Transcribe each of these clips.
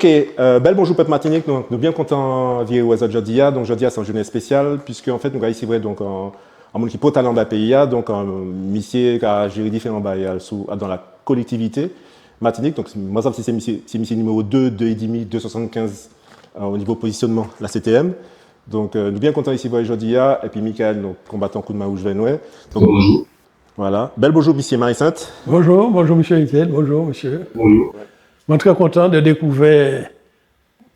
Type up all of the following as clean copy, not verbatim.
Ok, bel bonjour peuple Martinique, donc nous bien contents de vivre aujourd'hui. Donc aujourd'hui c'est une journée spéciale puisque en fait nous avons ici donc un monde qui porte dans le pays, donc un monsieur qui a géré différents bails dans la collectivité Martinique. Donc moi c'est monsieur numéro 2, 2,5, 275 au niveau positionnement la CTM. Donc nous bien contents ici aujourd'hui et puis Michael, donc combattant coup de main où je vais nous. Donc bonjour. Voilà, bel bonjour monsieur Marie-Sainte. Bonjour monsieur Etienne, bonjour monsieur. Bonjour. Je suis très content de découvrir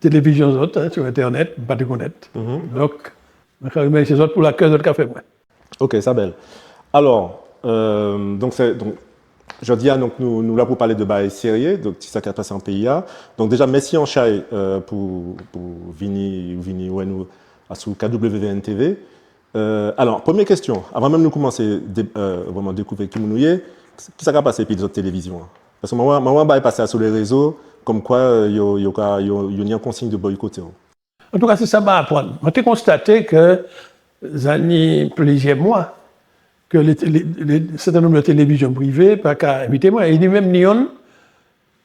télévision autres sur internet, pas de connaître. Donc, je remercie les autres pour l'accueil de café. Ok, ça belle. Alors, aujourd'hui, donc, nous là pour parler de bail sérieux, donc c'est ça qui a passé en PIA. Donc déjà, merci en chai pour venir ouais, nous sous KWVN TV. Alors, première question, avant même de commencer vraiment découvrir qui nous est, qui ça a passé puis les autres télévisions? Parce que moi, je passé sur les réseaux, comme quoi il y a une consigne de boycotter. En tout cas, c'est ça que je vais apprendre. J'ai constaté que, plusieurs mois, que certain nombre de télévisions privées, pas qu'à inviter moi, et même Nyon,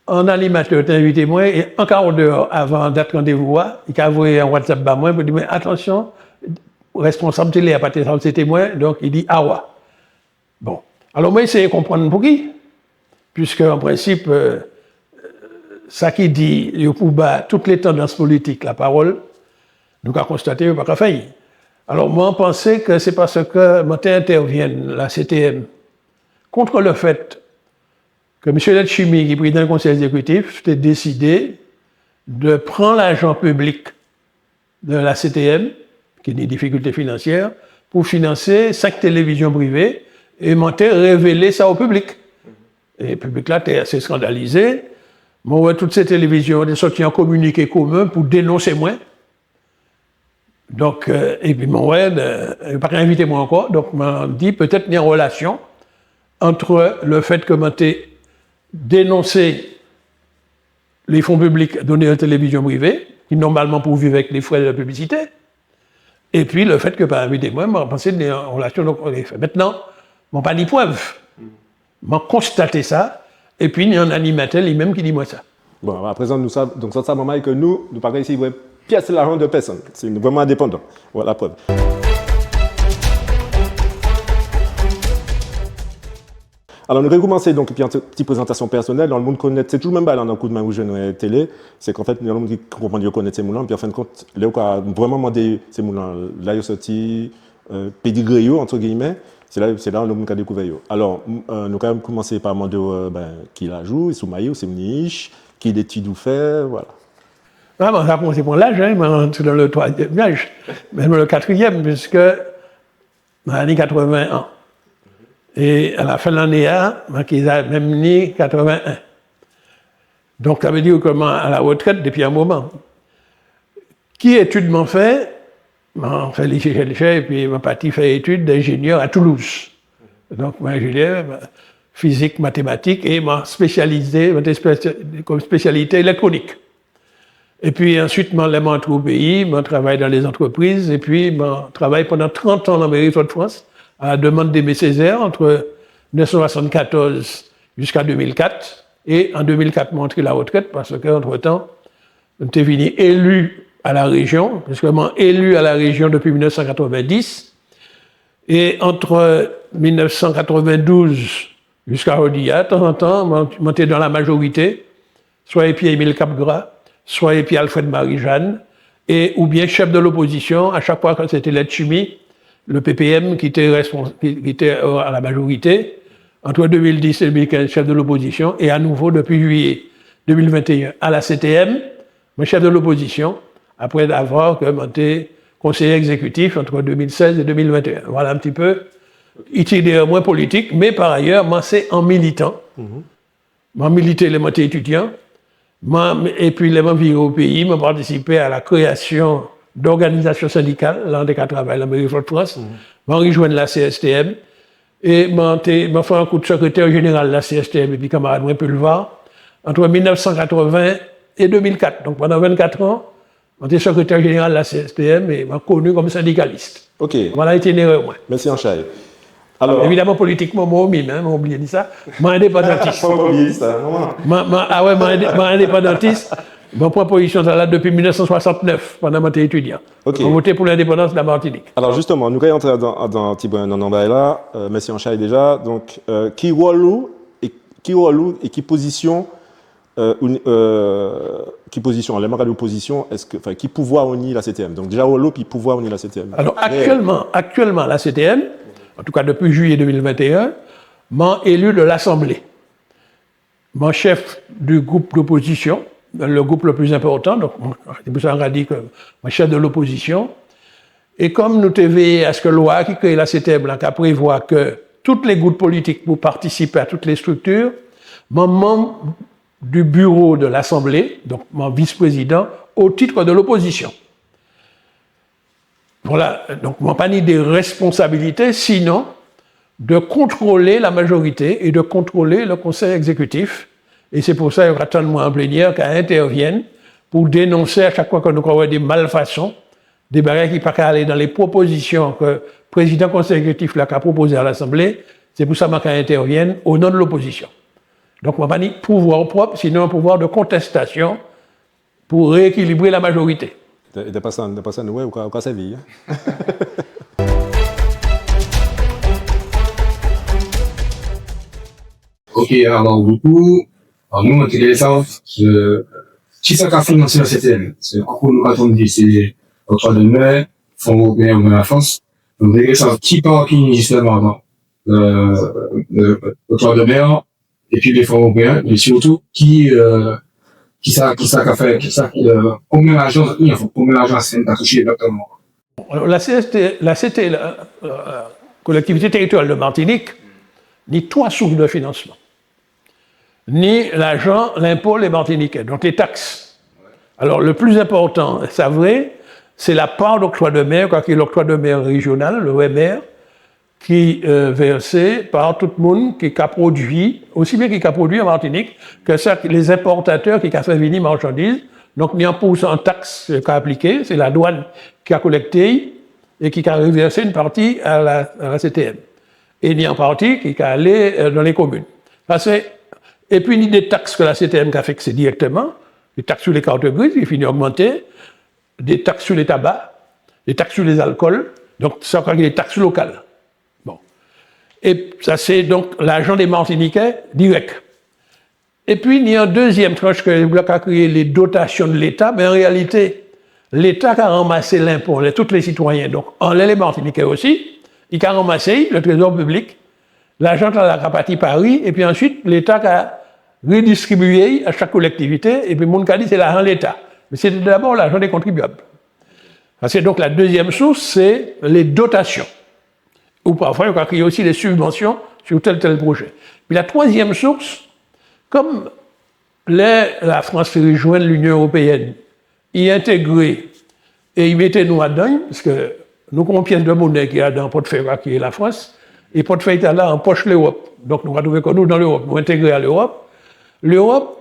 un animateur t'a invité moi, et un quart d'heure avant d'être rendez-vous, il a envoyé un WhatsApp à moi pour dire, mais attention, responsable télé à partir de c'était moi, donc il dit Awa. Bon. Alors moi, j'essaie de comprendre pour qui. Puisque, en principe, ça qui dit, il faut battre toutes les tendances politiques, la parole, nous avons constaté qu'il n'y a pas faillir. Alors, moi, je pensais que c'est parce que maintenant intervienne la CTM contre le fait que M. Letchimi, qui est président du conseil exécutif, a décidé de prendre l'argent public de la CTM, qui a des difficultés financières, pour financer 5 télévisions privées et révéler ça au public. Et le public là était assez scandalisé. Moi, toutes ces télévisions ont sorti un communiqué commun pour dénoncer moi. Donc, et puis moi, il n'a pas invité moi encore. Donc, m'a dit peut-être qu'il y a une relation entre le fait que j'ai dénoncé les fonds publics donnés à la télévision privée, qui normalement pour vivre avec les frais de la publicité, et puis le fait que pas invité moi, m'a pensé qu'il y a une relation. Donc, on les fait. Maintenant, m'ont pas dit preuve. M'a constaté ça, et puis il y a un animateur lui-même qui dit moi ça. Bon, à présent, nous savons, donc ça moment que nous pas ici, pièce l'argent de personne. C'est vraiment indépendant. Voilà la preuve. Alors, nous allons commencer donc une petite présentation personnelle. Dans le monde connaît, c'est toujours le même bail dans le coup de main où je nous télé. C'est qu'en fait, il y a des gens qui comprennent qu'ils connaissent ces moulins, puis en fin de compte, là où a vraiment demandé ces moulins, là, il y a sorti pédigré, entre guillemets. C'est là que nous avons découvert. Alors, nous allons quand même commencer par demander qui la joue, Soumaï, c'est niche, qui l'étude ou fait, voilà. Ah, bon, ça commence pour l'âge, hein, dans le 3e âge, même le 4e, puisque dans l'année 81. Et à la fin de l'année A, ils ont même né 81. Donc, ça veut dire comment à la retraite depuis un moment. Qui étude m'en fait? Je fais les et puis ma partie fait études d'ingénieur à Toulouse. Donc, moi, ingénieur, physique, mathématiques, et ma spécialisé comme spécialité électronique. Et puis ensuite, je suis au pays, je travaille dans les entreprises, et puis je travaille pendant 30 ans dans la mairie de France, à la demande d'Aimé Césaire, entre 1974 jusqu'à 2004. Et en 2004, je suis entré à la retraite, parce qu'entre-temps, je suis venu élu à la région, puisque je suis élu à la région depuis 1990. Et entre 1992 jusqu'à aujourd'hui, de temps en temps, je montais dans la majorité, soit et puis Émile Capgras, soit et puis Alfred Marie-Jeanne, ou bien chef de l'opposition, à chaque fois que c'était Letchimi, le PPM qui était à la majorité, entre 2010 et 2015, chef de l'opposition, et à nouveau depuis juillet 2021 à la CTM, chef de l'opposition, après avoir été conseiller exécutif entre 2016 et 2021. Voilà un petit peu, itinéraire moins politique, mais par ailleurs, moi, c'est en militant. Moi, milité, les moitiés étudiants, et puis les membres au pays, j'ai participé à la création d'organisations syndicales, là, on travaille dans la mairie de France, j'ai rejoint la CSTM, et j'ai fait un coup de secrétaire général de la CSTM, et puis camarade, moi, peut le voir, entre 1980 et 2004. Donc pendant 24 ans, j'étais secrétaire général de la CSTM et m'a connu comme syndicaliste. Ok. Voilà l'itinéraire, moi. Merci, Anchaï. Alors, évidemment, politiquement, moi, j'ai oublié de ça. Moi, indépendantiste. Pas oublié ça, moi, indépendantiste. Bon, proposition là depuis 1969, pendant mon étudiant. Ok. On votait pour l'indépendance de la Martinique. Alors justement, nous allons entrer dans là, merci en chat déjà. Donc, qui rôle et qui position, qui position, en l'aimerait l'opposition, enfin, qui pouvoir on y la CTM. Donc déjà rôle puis pouvoir on y la CTM. Alors actuellement, la CTM, en tout cas depuis juillet 2021, m'a élu de l'Assemblée. Mon chef du groupe d'opposition, le groupe le plus important, donc c'est pour ça qu'on a dit que mon chef de l'opposition. Et comme nous avons veillé à ce que la loi qui crée la CTM, là, qui prévoit que tous les groupes politiques pour participer à toutes les structures, mon membre du bureau de l'Assemblée, donc mon vice-président, au titre de l'opposition. Voilà, donc mon panier des responsabilités, sinon de contrôler la majorité et de contrôler le conseil exécutif. Et c'est pour ça qu'il y aura tant de moi en plénière qui interviennent pour dénoncer à chaque fois que nous avons des malfaçons, des barrières qui ne peuvent pas aller dans les propositions que le président du conseil exécutif a proposées à l'Assemblée. C'est pour ça que interviennent au nom de l'opposition. Donc, on va pas dire pouvoir propre, sinon un pouvoir de contestation pour rééquilibrer la majorité. De pas ça, nous, ou quoi ça vit. Ok, alors du coup, nous, on était ça, qui ça a financé la CTM? C'est beaucoup nous avons dit, c'est au 3 de mai, Fonds européen de la France. Donc, on ça, qui part qui justement au 3 de mai, et puis les fonds européens, mais surtout, qui ça a fait, combien d'argent c'est touché exactement? Alors, la collectivité territoriale de Martinique, ni trois sources de financement, ni l'argent, l'impôt, les Martiniquais, donc les taxes. Alors, le plus important, c'est vrai, c'est la part d'octroi de mer, quoi qu'il y ait l'octroi de mer régional, le WEMER, qui est versé par tout le monde qui a produit, aussi bien qui a produit en Martinique, que ça, les importateurs qui ont fait venir marchandises. Donc, il y a un pourcent en taxe qui a appliqué, c'est la douane qui a collecté et qui a reversé une partie à la CTM. Et il y a une partie qui est allée dans les communes. Et puis, il y a des taxes que la CTM a fixées directement, des taxes sur les cartes grises qui finissent d'augmenter, des taxes sur les tabacs, des taxes sur les alcools, donc ça, c'est des taxes locales. Bon. Et ça, c'est donc l'argent des Martiniquais direct. Et puis, il y a une deuxième tranche que le bloc a créé, les dotations de l'État, mais en réalité, l'État a ramassé l'impôt, tous les citoyens, donc en les Martiniquais aussi, il a ramassé le trésor public, l'argent à la Capati Paris, et puis ensuite, l'État a redistribué à chaque collectivité, et puis mon cas dit c'est l'argent de l'État. Mais c'est d'abord l'argent des contribuables. C'est donc la deuxième source, c'est les dotations. Ou parfois, il y a créé aussi des subventions sur tel projet. Puis la troisième source, comme la France s'est rejointe l'Union européenne, y intégrer et y mettait nous là-dedans, parce que nous avons une pièce de monnaie qui est dans le portefeuille qui est la France, et le portefeuille est là en poche l'Europe. Donc nous avons trouvé que nous, dans l'Europe, nous intégrés à l'Europe. L'Europe,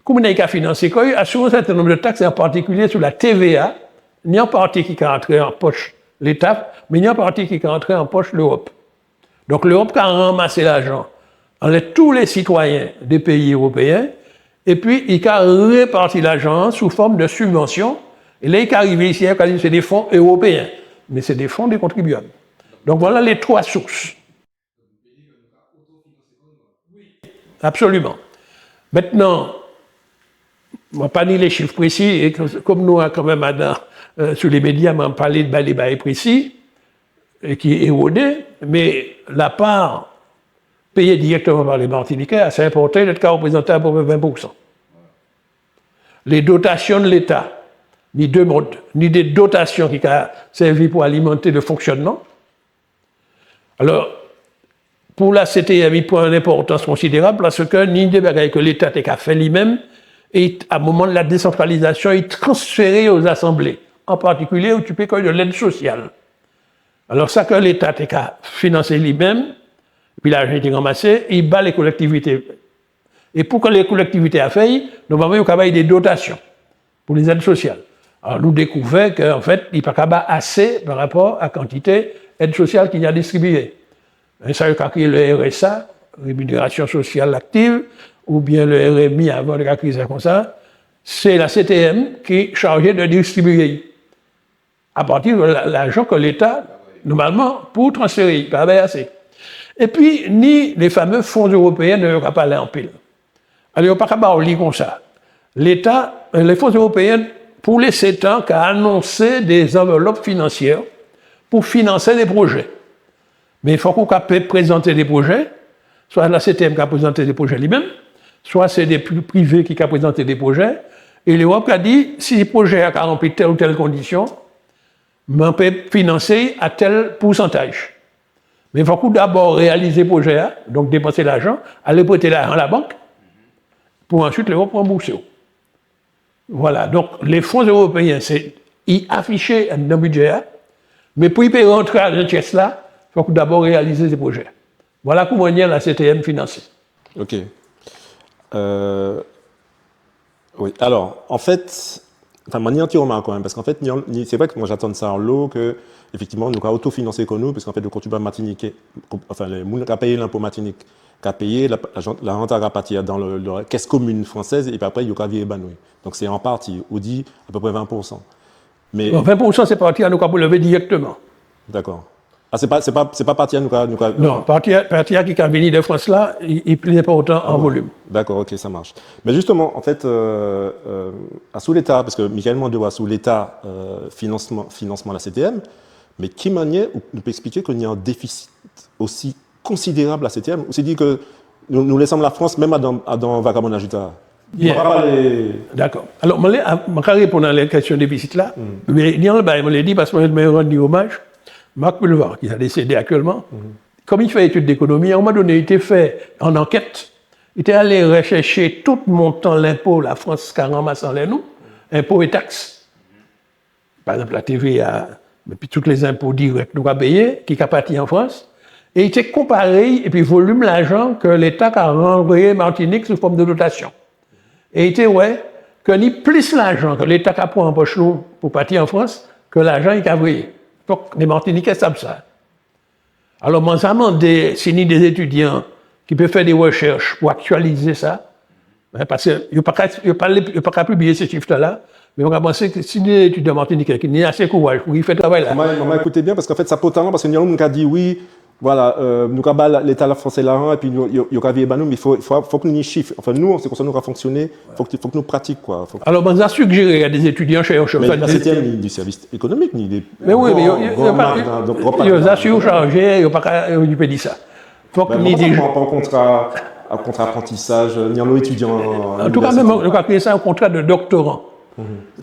comme elle a financé, il assure un certain nombre de taxes, en particulier sur la TVA, il y a une partie qui est entrée en poche l'État, mais il y a une partie qui est entrée en poche l'Europe. Donc l'Europe a ramassé l'argent enlève tous les citoyens des pays européens, et puis il a réparti l'argent sous forme de subventions. Et là, il est arrivé ici, c'est des fonds européens, mais c'est des fonds des contribuables. Donc voilà les trois sources. Absolument. Maintenant, on ne va pas dire les chiffres précis, et comme nous, quand même, sur les médias, on a parlé de les bails précis, et qui est érodé, mais la part payée directement par les Martiniquais, assez importante, d'être représentée à peu près 20%. Les dotations de l'État, ni deux modes, ni des dotations qui ont servi pour alimenter le fonctionnement. Alors, pour la CTM, il prend une importance considérable parce que ni des bagages que l'État a fait lui-même, et à un moment de la décentralisation, il transféré aux assemblées, en particulier où tu peux de l'aide sociale. Alors, ça que l'État a financé lui-même, puis l'argent a été ramassé, il bat les collectivités. Et pour que les collectivités aient fait, nous avons eu travail des dotations pour les aides sociales. Alors, nous découvrons qu'en fait, il n'y a pas assez par rapport à la quantité d'aide sociale qu'il y a distribuée. Et ça, il a créé le RSA, rémunération sociale active, ou bien le RMI avant de la crise comme ça. c'est la CTM qui est chargée de distribuer à partir de l'argent que l'État, normalement, pour transférer, pas assez. Et puis, ni les fameux fonds européens ne vont pas aller en pile. Alors, il n'y a pas qu'à lire comme ça. L'État, les fonds européens, pour les 7 ans, a annoncé des enveloppes financières pour financer des projets. Mais il faut qu'on puisse présenter des projets, soit la CTM qui a présenté des projets lui-même, soit c'est des privés qui ont présenté des projets, et l'Europe a dit, si les projets ont rempli telle ou telle condition, on peut financer à tel pourcentage. Mais il faut d'abord réaliser le projet, donc dépenser l'argent, aller prêter l'argent à la banque, pour ensuite l'Europe rembourser. Voilà, donc les fonds européens, c'est y afficher dans le budget, mais pour y payer rentrer à l'intérêt là, il faut d'abord réaliser des projets. Voilà comment la CTM finance. Ok. Oui, alors, en fait, enfin, moi, ni anti-romain quand même, parce qu'en fait, c'est vrai que moi, j'attends ça en lot, que, effectivement, nous avons autofinancé comme nous, parce qu'en fait, le contribuable martiniquais, enfin, le monde qui a payé l'impôt martinique, qui a payé la rente à partir dans la caisse commune française, et puis après, il y a eu ébanoui. Donc, c'est en partie, on dit à peu près 20%. Mais, bon, 20%, c'est parti à nous pour lever directement. D'accord. Ah, c'est pas parti à nous. Non, parti à qui a venu de France là, il plaît pas autant en volume. D'accord, ok, ça marche. Mais justement, en fait, sous l'État, parce que Michael Mandewa, sous l'État, financement de la CTM, mais qui manière nous peut expliquer qu'il y a un déficit aussi considérable à la CTM? On s'est dit que nous laissons la France même dans Vagabond Ajuta. Yeah. D'accord. Alors, je vais répondre à la question de déficit là, mais je l'ai dit parce que je me rendu hommage. Marc Pulvar, qui a décédé actuellement, comme il fait études d'économie, à un moment donné, il était fait en enquête, il était allé rechercher tout montant l'impôt, la France qui a ramassé en nous, impôts et taxes. Par exemple, la TVA, et puis tous les impôts directs nous a payés, qui a parti en France, et il était comparé, et puis volume l'argent que l'État a renvoyé Martinique sous forme de dotation. Et il était, que ni plus l'argent que l'État a pris en poche pour partir en France, que l'argent qu'il a envoyé. Donc, les Martiniquais savent ça. Alors, moi, ça demande si ni des étudiants qui peuvent faire des recherches pour actualiser ça, parce qu'il n'y a pas qu'à publier ces chiffres-là, mais on va penser que si des étudiants martiniquais qui n'ont assez de courage pour y faire le travail là. Maman, écoutez bien, parce qu'en fait, ça peut talent, parce qu'il y a un qui a dit oui, voilà, nous avons l'État français là, et puis nous avons mais il faut que nous y chiffres. Enfin, nous, c'est comme ça que nous avons fonctionné, il faut que nous pratiquions, quoi. Alors, on a suggéré à des étudiants chercheurs. Mais la CTM, ni du service économique, ni des. Mais oui, mais il y a des surchargés, il n'y a pas qu'à dire ça. Faut que nous disions. Pas un contrat apprentissage, ni en étudiants. En tout cas, même, on a créé ça un contrat de doctorant.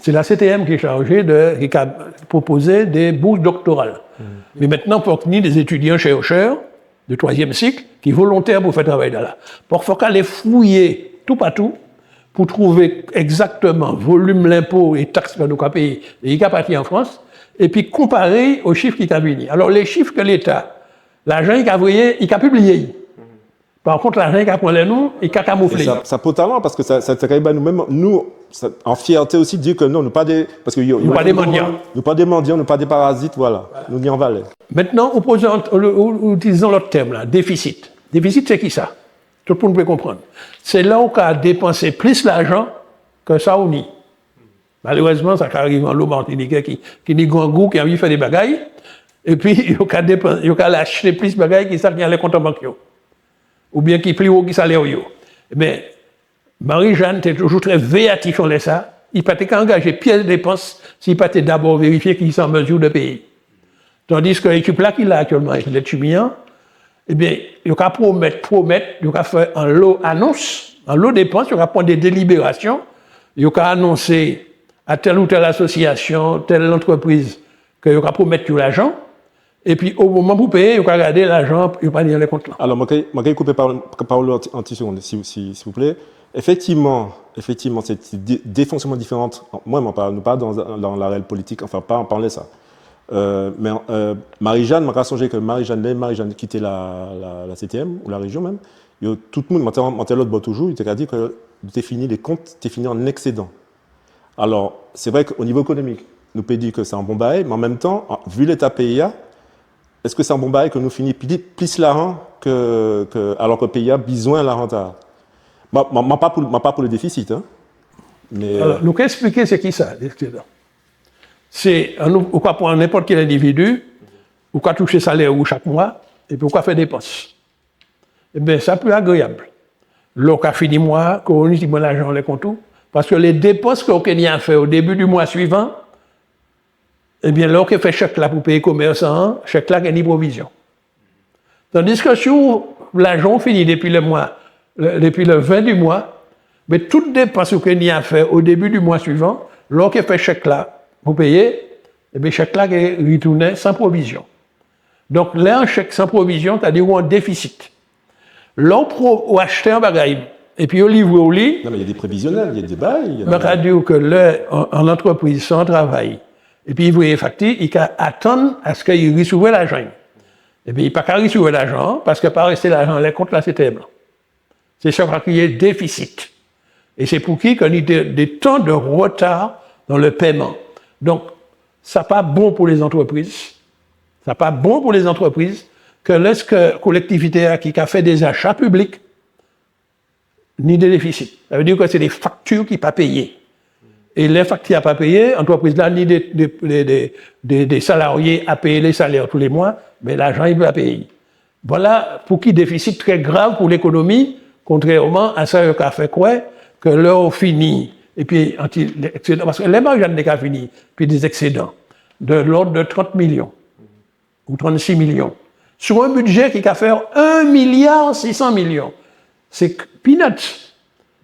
C'est la CTM qui est chargée qui a proposé des bourses doctorales. Mais maintenant, pour qu'il y ait des étudiants chercheurs de 3e cycle qui sont volontaires pour faire travail là. Pour qu'il faut les fouiller tout partout pour trouver exactement volume l'impôt et taxes que nous avons payé et qui a parti en France, et puis comparer aux chiffres qui sont venus. Alors, les chiffres que l'État, l'argent qu'il a envoyé, il a publié. Par contre, l'argent qu'il a pris les noms, il a camouflé. Ça peut talent parce que ça nous-mêmes, nous, en fierté aussi, de dire que non, nous pas des. Parce que nous pas des mendiants. Nous pas des mendiants, nous pas des parasites, voilà. Nous n'y en valait. Maintenant, utilisons l'autre terme là, déficit. Déficit, c'est qui ça? Tout le monde peut comprendre. C'est là où on a dépensé plus l'argent que ça ou ni. Malheureusement, ça arrive en l'eau martiniquais qui dit grand goût, qui a envie de faire des bagailles, et puis il a acheté plus de bagailles qui savent qu'il y a les comptes en banque. Ou bien qui plus haut qui salaire. Mais Marie-Jeanne était toujours très véatif en ça. Il ne peut pas engager pièces de dépenses s'il ne peut d'abord vérifier qu'il est en mesure de payer. Tandis que l'équipe là qu'il a actuellement avec l'aide Chumillan, eh bien, il va promettre, il va faire un lot annonce, un lot dépenses, il va prendre des délibérations, il va annoncer à telle ou telle association, telle entreprise, qu'il va promettre tout l'argent. Et puis, au moment où vous payez, vous regardez l'argent, vous pas dans les comptes là. Alors, je vais couper parole en 10 secondes, s'il vous plaît. Effectivement, c'est des fonctionnements différents. Moi, nous pas dans la réelle politique, enfin, pas en parler ça. Mais Marie-Jeanne, je me songé que Marie-Jeanne quittait la CTM, ou la région même. Tout le monde, l'autre toujours, il t'a dit que les comptes étaient finis en excédent. Alors, c'est vrai qu'au niveau économique, nous peut dire que c'est un bon bail, mais en même temps, vu l'état PIA, est-ce que c'est un bon bail que nous finissons plus l'argent alors que le pays a besoin de la rente? Pas pour le déficit. Hein. Mais, Alors, nous expliquer c'est qui ça, l'excédent. C'est, ou quoi pour n'importe quel individu, ou quoi toucher salaire ou chaque mois, et puis ou quoi faire dépenses. Eh bien, ça plus agréable. L'on a fini mois, qu'on utilise l'argent, les comptes, parce que les dépenses qu'on a fait au début du mois suivant, eh bien, l'on fait chèque là pour payer commerçant, chèque là gagne provision. Tandis que si l'argent finit depuis le mois, depuis le 20 du mois, mais toutes les dépenses qu'on a fait au début du mois suivant, l'on fait chèque là pour payer, eh bien, chèque là est retourné sans provision. Donc, là, un chèque sans provision, c'est-à-dire un déficit. L'on ou acheter un bagage, et puis on livre au lit. Non, mais il y a des prévisionnels, il y a des bails. Mais on dire que en entreprise, sans travail, et puis il voit les factures, il peut attendre à ce qu'il reçoive l'argent. Et puis il ne peut pas recevoir l'argent, parce que par rester l'argent, les comptes là, c'est table. C'est ça qui est déficit. Et c'est pour qui qu'on a des temps de retard dans le paiement. Donc, ça n'est pas bon pour les entreprises. Ça n'est pas bon pour les entreprises que lorsque la collectivité qui a fait des achats publics, ni des déficits. Ça veut dire que c'est des factures qui ne sont pas payées. Et les factures à pas payer, l'entreprise là, ni des salariés à payer les salaires tous les mois, mais l'argent, il va payer. Voilà pour qui déficit très grave pour l'économie, contrairement à ça qu'a fait quoi, que l'heure finit, et puis, parce que les marges n'est qu'à fini, puis des excédents de l'ordre de 30 millions ou 36 millions. Sur un budget qui a fait 1,6 milliard. C'est peanuts.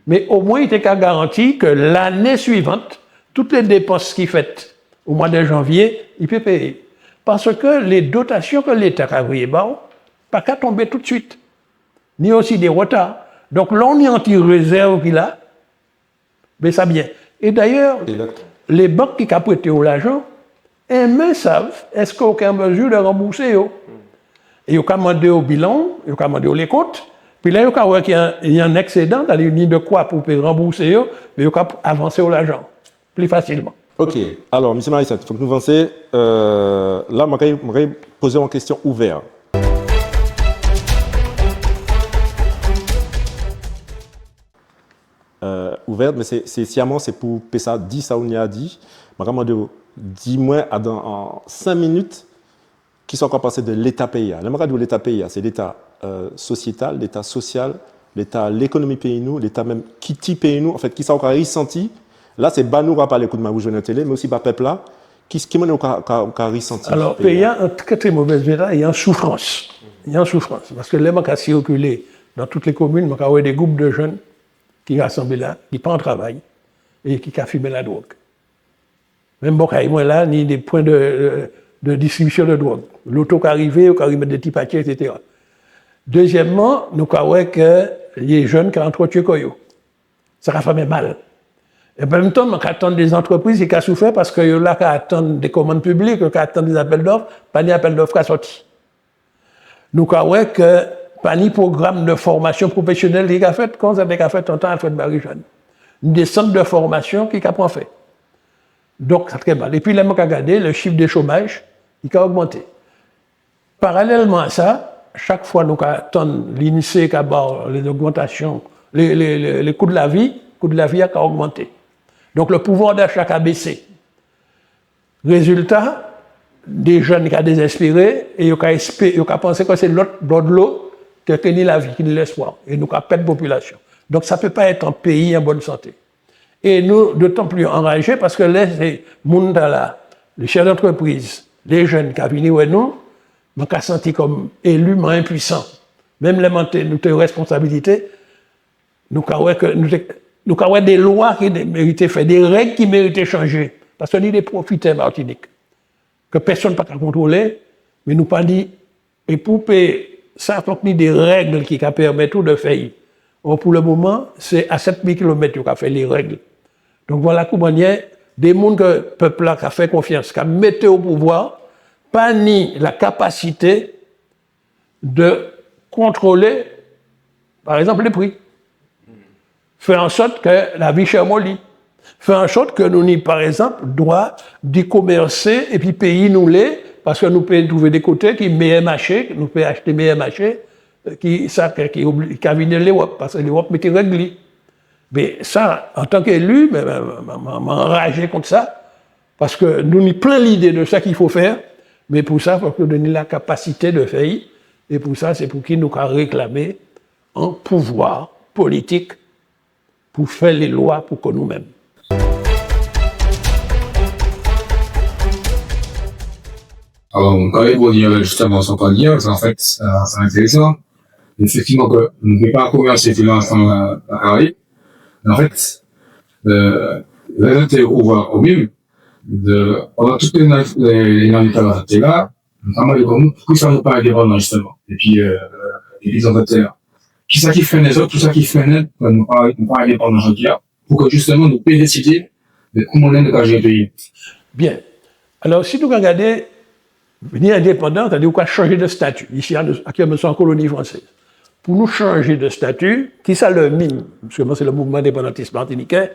Mais au moins, il était qu'à garantir que l'année suivante, toutes les dépenses qu'il fait au mois de janvier, il peut payer. Parce que les dotations que l'État a envoyées, pas qu'à tomber tout de suite. Ni aussi des retards. Donc là, on est anti-réserve qu'il a, mais ça bien. Et d'ailleurs, les banques qui ont prêté l'argent, elles savent, est-ce qu'on est en mesure de rembourser eux? Et ils ont demandé au bilan, ils ont demandé aux comptes, puis là, ils ont qu'il y a un excédent, dans les lignes de quoi pour rembourser eux, mais ils ont avancer l'argent plus facilement. Ok, alors, M. Marissat, il faut que nous avancions. Là, je vais poser une question ouverte. Ouverte, mais c'est sciemment, c'est pour PSA 10 ça on y a dit. Je vais demander, dis-moi en 5 minutes, qui sont encore passés de l'État pays. L'État pays, c'est l'État sociétal, l'État social, l'État, l'économie pays nous, l'État même qui pays nous, en fait, qui sont encore ressenti. Là, c'est Banoura par les coups de ma bouche de télé, mais aussi par peuple là, qui m'a encore ressenti. Alors, il y a un très très mauvais état, il y a une souffrance. Il y a une souffrance. Parce que les gens qui ont circulé dans toutes les communes, il y a des groupes de jeunes qui rassemblent là, qui ne pas en travail et qui ont fumé la drogue. Même moi là, ni des points de distribution de drogue. L'auto qui arrive, qui arrive des petits paquets, etc. Deuxièmement, nous avons que les jeunes qui ont entretenu Koyo. Ça a fait mal. Et en même temps, nous attendons des entreprises qui ont souffert parce que là, qui attendent des commandes publiques, qui attendent des appels d'offres, pas des appels d'offres qui sont sortis. Nous avons que pas ni programme de formation professionnelle qui a fait, quand ça a fait un temps à Alfred Marie-Jeanne. Des centres de formation qui a fait. Donc, c'est très mal. Et puis, là, on a regardé le chiffre de chômage, il a augmenté. Parallèlement à ça, chaque fois nous attendons l'INSEE qui a les augmentations, les coûts de la vie a augmenté. Donc, le pouvoir d'achat a baissé. Résultat, des jeunes qui ont désespéré et ils ont pensé que c'est l'autre de l'eau qui a la vie, qui a l'espoir. Et nous avons perdu de population. Donc, ça ne peut pas être un pays en bonne santé. Et nous, d'autant plus enragés parce que les les chefs d'entreprise, les jeunes qui ont venu avec nous, nous avons senti comme élus, mais impuissants. Même les nos responsabilités, nous avons des lois qui méritaient faire, des règles qui méritaient changer. Parce qu'on est des profiteurs Martinique, que personne ne peut contrôler, mais nous pas dit, et pour payer, ça, il faut qu'il y ait des règles qui permettent de faire. Or, pour le moment, c'est à 7000 km qu'on fait les règles. Donc voilà comment il y a des gens que le peuple a fait confiance, qui a mis au pouvoir, pas ni la capacité de contrôler, par exemple, les prix. Faire en sorte que la vie chère mollie. Faire en sorte que nous, par exemple, doit commercer et puis payer nous les, parce que nous pouvons trouver des côtés qui meilleurs marchés, nous pouvons acheter meilleurs marchés, qui a venu l'Europe, parce que l'Europe mettait réglé. Mais ça, en tant qu'élu, m'enrager contre ça, parce que nous avons plein l'idée de ça qu'il faut faire, mais pour ça, il faut nous donner la capacité de faire. Et pour ça, c'est pour qui nous avons réclamé un pouvoir politique pour faire les lois pour que nous-mêmes. Alors, quand il faut dire justement son point de dire, en fait, c'est intéressant. Effectivement, que nous ne pouvons pas commencer pour l'instant la Caraïbe. Mais en fait, résultat au même, pendant toutes les années là, notamment les communes, pourquoi ça nous pas indépendant justement. Et puis, les autres terres. Qui ça qui freine les autres, tout ça qui freine, nous pas indépendants aujourd'hui, pour que justement nous puissions décider de comment on est de gérer le pays. Bien. Alors, si nous regardons, venir indépendant, c'est-à-dire qu'on a changé de statut. Ici, actuellement, nous sommes en colonie française. Pour nous changer de statut, qui ça le mime, parce que moi, c'est le mouvement indépendantiste martiniquais,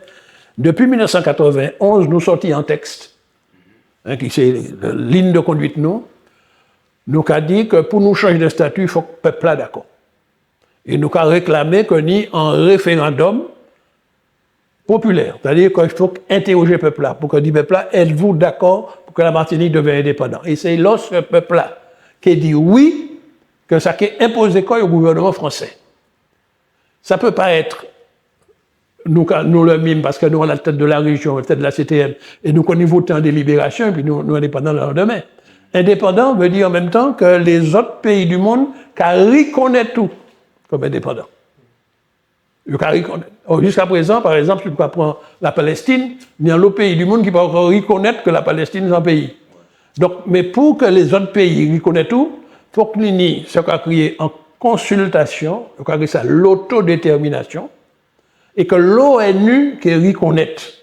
depuis 1991, nous sortis en texte, qui c'est la ligne de conduite nous avons dit que pour nous changer de statut, il faut que le peuple soit d'accord. Et nous avons réclamé qu'on ait un référendum populaire, c'est-à-dire qu'il faut interroger le peuple là, pour que le peuple là, êtes-vous d'accord pour que la Martinique devienne indépendante? Et c'est lorsque le peuple là qui dit oui, que ça qui est imposé quoi au gouvernement français. Ça ne peut pas être nous le mime, parce que nous, on a la tête de la région, la tête de la CTM, et nous, on y vote en délibération, et puis nous indépendants le lendemain. Indépendant veut dire en même temps que les autres pays du monde qui reconnaissent tout comme indépendants. Jusqu'à présent, par exemple, si on prend la Palestine, il y a l'autre pays du monde qui peut encore reconnaître que la Palestine est un pays. Donc, mais pour que les autres pays reconnaissent tout, il faut que l'UNI soit créé en consultation, ça l'autodétermination, et que l'ONU qui reconnaisse,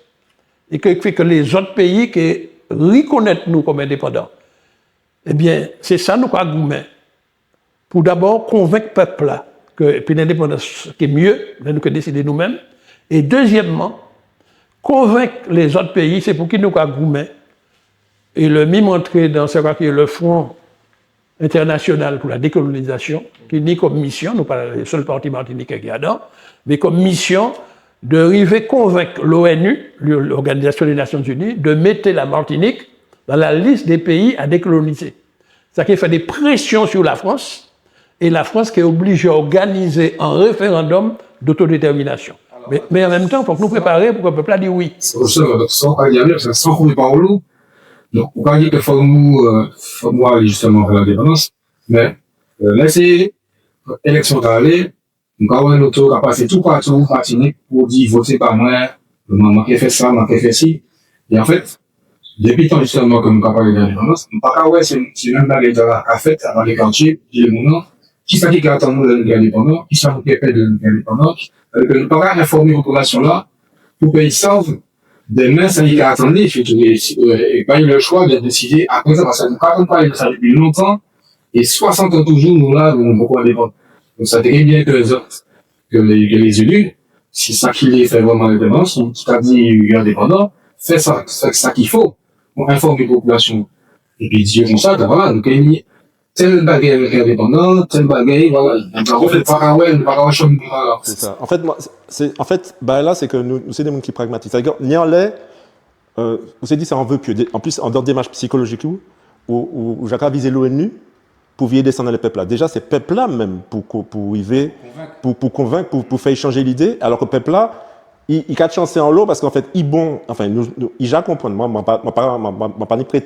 et que fait que les autres pays qui reconnaissent nous comme indépendants. Eh bien, c'est ça nous avons pour d'abord convaincre le peuple là que puis l'indépendance qui est mieux, nous que décider nous-mêmes. Et deuxièmement, convaincre les autres pays, c'est pour qui nous avons et le même entrer dans ce qui est le Front international pour la décolonisation, qui n'est comme mission, nous pas le seul parti martiniquais qui a dedans, mais comme mission de arriver convaincre l'ONU, l'Organisation des Nations Unies, de mettre la Martinique dans la liste des pays à décoloniser. Ça qui fait des pressions sur la France, et la France qui est obligée à organiser un référendum d'autodétermination. Mais en même temps, il faut que nous préparions pour que le peuple a dit oui. C'est pour ça que sans courir par l'eau. Donc, on peut dire qu'il faut nous aller justement vers l'indépendance, mais laisser l'élection d'aller, nous avons un auto qui a passé tout partout, Martinique, pour dire votez par moi, moi qui fait ça, moi qui fait ci. Et en fait, depuis tant justement que nous avons parlé de l'indépendance, nous ne pouvons pas c'est même la guerre à fait dans les quartiers, les mouvements, qui ça qui attend nous de l'indépendance, qui ça qui fait de l'indépendance, que nous ne pouvons pas informer la population là, pour qu'ils savent demain, ça y est, attendez, et pas eu le choix de décider après ça, parce que nous avons parlé de ça depuis longtemps, et 60 ans toujours, nous là, nous beaucoup indépendants. Donc, ça dirait bien que les élus, si ça qui les fait vraiment l'indépendance, qui t'a dit indépendant, fait ça qu'il faut, pour informer la population. Et puis, dire comme ça, voilà, nous gagnons tel bagage indépendant, tel bagage, voilà. En fait, c'est ça. En fait, là, c'est que nous, c'est des gens qui pragmatisent. C'est-à-dire, n'y en est, vous avez dit, ça en veut plus. En plus, en dehors des démarches psychologiques, où j'ai visé l'ONU, pour vider descendre les peuples là. Déjà, c'est peuple là même pour convaincre, pour faire changer l'idée. Alors que le peuple là, il a de chancer en l'eau parce qu'en fait, il j'ai compris. Moi, pas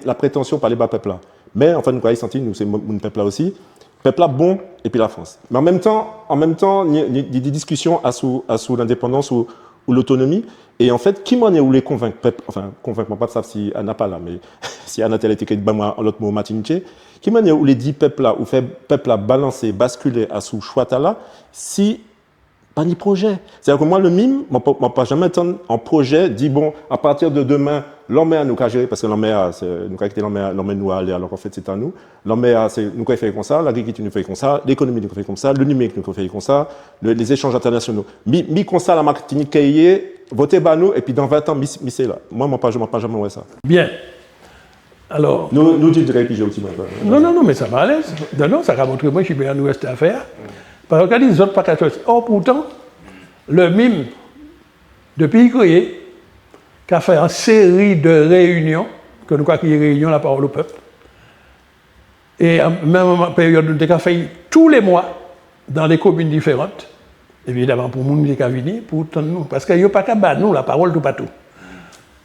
la prétention de parler bas peuple là. Mais en fait, nous avons senti, nous c'est mon peuple là aussi. Peuple là bon et puis la France. Mais en même temps, il y a des discussions à sous l'indépendance ou l'autonomie. Et en fait, qui m'en est où les convaincre, enfin, convaincre, pas de ça si Anna pas là, mais si Anna telle était moi l'autre mot matiniché, qui m'en est où les 10 peuples là, ou fait peuple là balancer, basculer à sous chouette là, si pas ni projet. C'est-à-dire que moi, le mime, je ne pas jamais attendre un projet, dit bon, à partir de demain, l'homme à nous qu'à gérer, parce que l'homme nous qu'à quitter l'homme nous à aller, alors qu'en fait, c'est à nous. L'homme c'est nous qu'à faire comme ça, l'agriculture nous fait comme ça, l'économie nous fait comme ça, le numérique nous fait comme ça, les échanges internationaux. Mi comme ça, la Martinique qui est, votez bas nous, et puis dans 20 ans, c'est là. Moi, je ne pas jamais ouais ça. Bien. Alors. Nous, tu dirais que j'ai aussi. Non, mais ça va aller. Non, ça va montrer, moi, je suis bien à l'ouest à faire. Parce que les autres pas. Or, pourtant, le mime, depuis créé, qui a fait une série de réunions, que nous avons réunions la parole au peuple. Et même en période où nous avons fait tous les mois dans des communes différentes, évidemment pour nous qui venir, pour nous, parce qu'il n'y a pas qu'à battre nous la parole tout partout.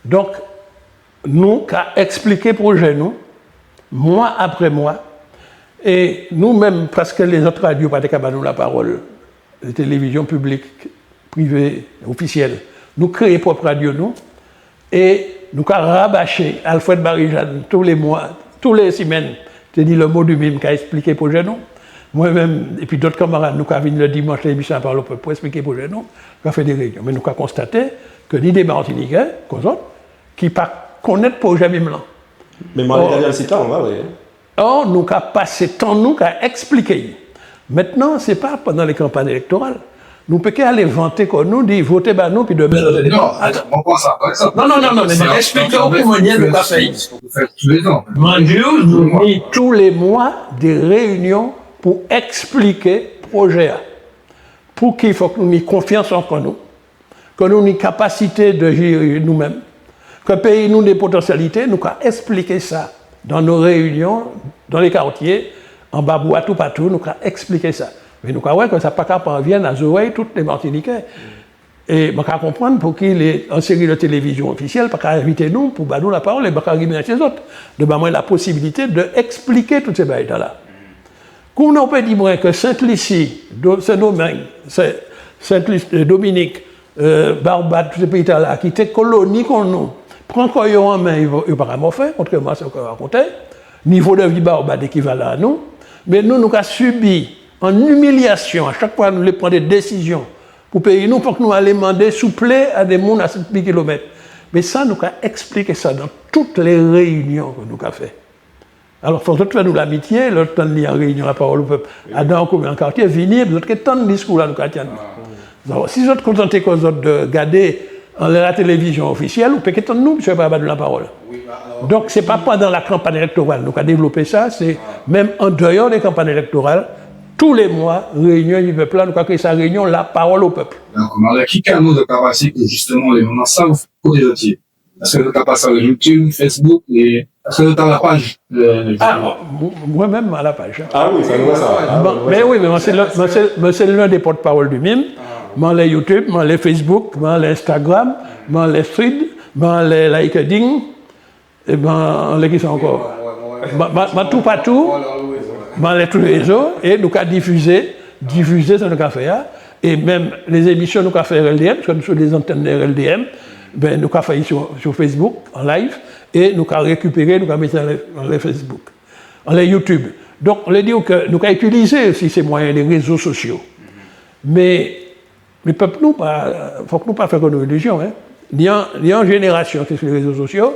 Donc, nous avons expliqué le projet, nous, mois après mois, et nous-mêmes, parce que les autres radios n'ont pas qu'à battre nous la parole, les télévisions publiques, privées, officielles, nous créons propre radio, nous, et nous avons rabâché Alfred Marie-Jeanne tous les mois, tous les semaines, j'ai dit le mot du mime qui a expliqué le projet, nous. Moi-même, et puis d'autres camarades, nous avons venu le dimanche l'émission par le peuple pour expliquer le projet, nous, nous avons fait des réunions. Mais nous avons constaté que ni des Martiniquais, qui ne connaissent le projet mime là. Mais moi, je suis là, on va, oui. Or, nous avons passé temps, nous avons expliqué. Maintenant, ce n'est pas pendant les campagnes électorales. Nous pouvons aller vanter comme nous, dire votez par nous, puis demain. Non, on pense à ça. Non, mais expliquez-nous comment nous avons fait. Vous faites tous les ans. Nous avons tous les mois des réunions pour expliquer le projet. Pour qu'il faut que nous ayons confiance en nous, que nous ayons une capacité de gérer nous-mêmes, que le pays nous des potentialités, nous avons expliqué ça dans nos réunions, dans les quartiers, en Baboua, tout partout, nous avons expliqué ça. Mais nous avons que ça n'a pas qu'à parvenir à Zoé, toutes les Martiniquais. Et nous avons comprendre pour qu'il est en série de télévision officielle, pas qu'à inviter nous pour nous la parole et pas qu'à arriver à ces autres. De moi la possibilité d'expliquer toutes ces bails-là. Quand on peut dire que Sainte-Lucie, Saint-Domingue, Saint-Dominique, Barbade, tous ces pays-là, qui étaient colonies qu'on nous, prend quoi en main, ils ne vont pas faire, contrairement à ce qu'on racontait. Niveau de vie Barbade équivalent à nous. Mais nous avons subi en humiliation, à chaque fois nous les prenons des décisions pour payer nous, pour que nous allions demander souplé à des gens à 7000 km. Mais ça, nous avons expliqué ça dans toutes les réunions que nous avons faites. Alors, il faut faire nous l'amitié, l'autre temps de lire en réunion la parole au peuple, à dans un quartier, venir, l'autre temps de discours là, nous avons. Si vous êtes contentés de garder la télévision officielle, vous pouvez attendre nous, je ne vais pas de la parole. Donc, ce n'est pas pendant la campagne électorale. Nous avons développé ça, c'est même en dehors des campagnes électorales. Tous les mois, réunion du peuple, nous avons créé sa réunion, la parole au peuple. D'accord. Alors, qui a de capacité, justement, les moments ça, pour les autres? Est-ce que nous avons passé sur YouTube, Facebook, et est-ce que nous avons la page? Moi-même, à la page. Ah oui, ça nous va ça. Mais oui, mais moi, c'est l'un des porte-parole du MIM. Moi, les YouTube, moi, les Facebook, moi, les Instagram, moi, les Thread, moi, les LinkedIn, et ben, les qui sont encore. Moi, tout partout. Dans les tous les réseaux, et nous avons diffusé ce que nous avons fait. Et même les émissions nous avons fait RLDM, parce que nous sommes des antennes de RLDM, ben, nous avons fait sur Facebook, en live, et nous avons récupéré, nous avons mis dans les Facebook, en les YouTube. Donc, on dit que nous avons utilisé aussi ces moyens, les réseaux sociaux. Mais il ne faut que nous pas faire une religion. Hein. Il y a une génération qui est sur les réseaux sociaux.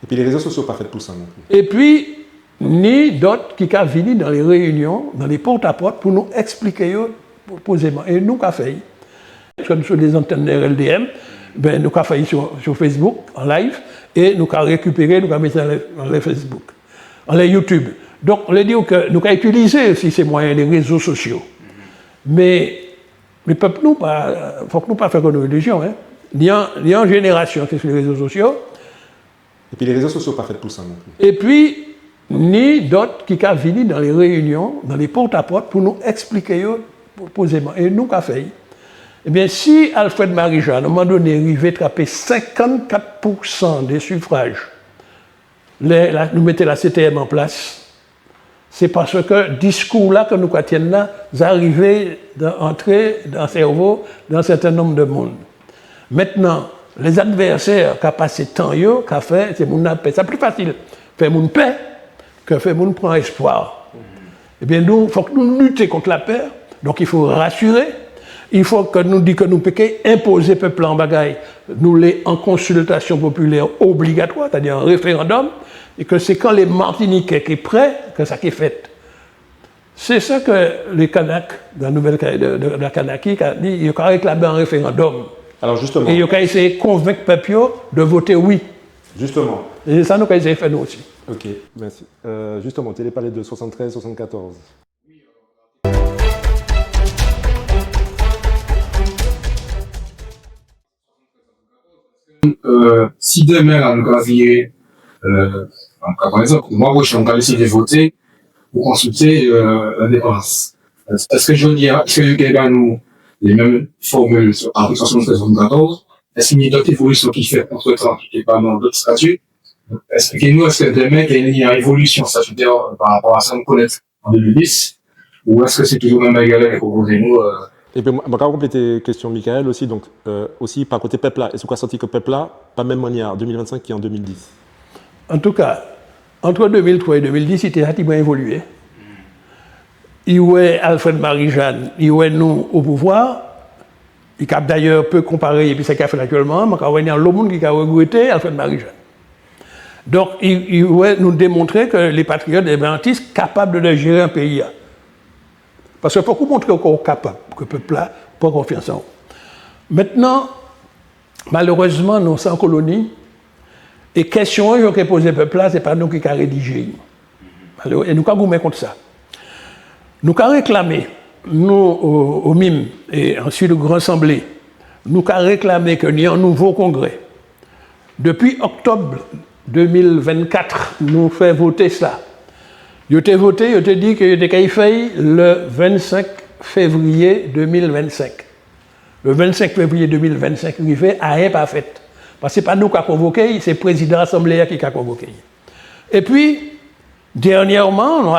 Et puis les réseaux sociaux ne sont pas faits pour ça non plus. Et puis, ni d'autres qui sont venus dans les réunions, dans les porte-à-porte, pour nous expliquer posément. Et nous avons fait. Parce que nous sommes des antennes de RLDM, ben, nous avons fait sur Facebook, en live, et nous avons récupéré, nous avons mis dans les Facebook, en les YouTube. Donc, on dit que nous avons utilisé aussi ces moyens, les réseaux sociaux. Mais il ne faut que nous pas faire une religion. Hein. Il y a une génération qui est sur les réseaux sociaux. Et puis les réseaux sociaux ne sont pas faits pour ça non plus. Et puis, ni d'autres qui sont venus dans les réunions, dans les porte-à-porte, pour nous expliquer posément. Et nous avons fait. Eh bien, si Alfred Marie-Jeanne, à un moment donné, arrivait à attraper 54% des suffrages, nous mettions la CTM en place, c'est parce que le discours-là que nous tiennent là, arrivait d'entrer dans le cerveau d'un certain nombre de monde. Maintenant, les adversaires qui ont passé tant qui ont fait, c'est mon paix. C'est plus facile faire mon paix que faire mon prend espoir. Eh bien, nous, il faut que nous luttions contre la peur. Donc, il faut rassurer. Il faut que nous disions que nous pouvons imposer le peuple en bagaille, nous les en consultation populaire obligatoire, c'est-à-dire un référendum, et que c'est quand les Martiniquais qui sont prêts que ça qui est fait. C'est ça que les Kanaks, dans la nouvelle de la Kanaki, ont dit, ils ont réclamé un référendum. Alors justement. Et ils ont essayé de convaincre le peuple de voter oui. Justement. Et ça, nous avons essayé de faire nous aussi. Ok, merci. Justement, tu allais parler de 73-74. Si demain, là, nous avions, par exemple, moi, je vais essayer de voter pour consulter l'indépendance. Est-ce que je veux dire, est-ce que quelqu'un nous les mêmes formules en 1974? Est-ce qu'il y a d'autres évolutions qui fait entre-temps, qui n'est pas dans d'autres statuts? Expliquez-nous, est-ce que demain, il y a une évolution statutaire par rapport à ça, nous connaître en 2010? Ou est-ce que c'est toujours même bagarre que proposez-nous? Et puis, je vais compléter la question de Michael aussi. Donc, aussi, par côté PEPLA, est-ce qu'on a senti que PEPLA, pas même manière en 2025 qu'en 2010? En tout cas, entre 2003 et 2010, il était relativement évolué. Il y a Alfred Marie-Jeanne, il y a nous au pouvoir. Il a d'ailleurs peu comparé, et puis c'est ce qu'il fait actuellement, mais il y a l'autre monde qui a regretté Alfred Marie-Jeanne. Donc, il nous démontrer que les patriotes indépendantistes capables de gérer un pays. Parce que pour montrer qu'on est capable, que le peuple a pas confiance en eux. Maintenant, malheureusement, nous sommes en colonie, et question que posé le peuple, ce n'est pas nous qui avons rédigé. Et nous avons goûté contre ça. Nous avons réclamé, nous, au MIM, et ensuite au Grand Assemblée, nous avons réclamé qu'il y ait un nouveau congrès. Depuis octobre 2024, nous faisons voter cela. Il a voté, il a dit qu'il était fait le 25 février 2025. Le 25 février 2025, il fait rien pas fait. Parce que ce n'est pas nous qui avons convoqué, c'est le président de l'Assemblée qui a convoqué. Et puis, dernièrement, nous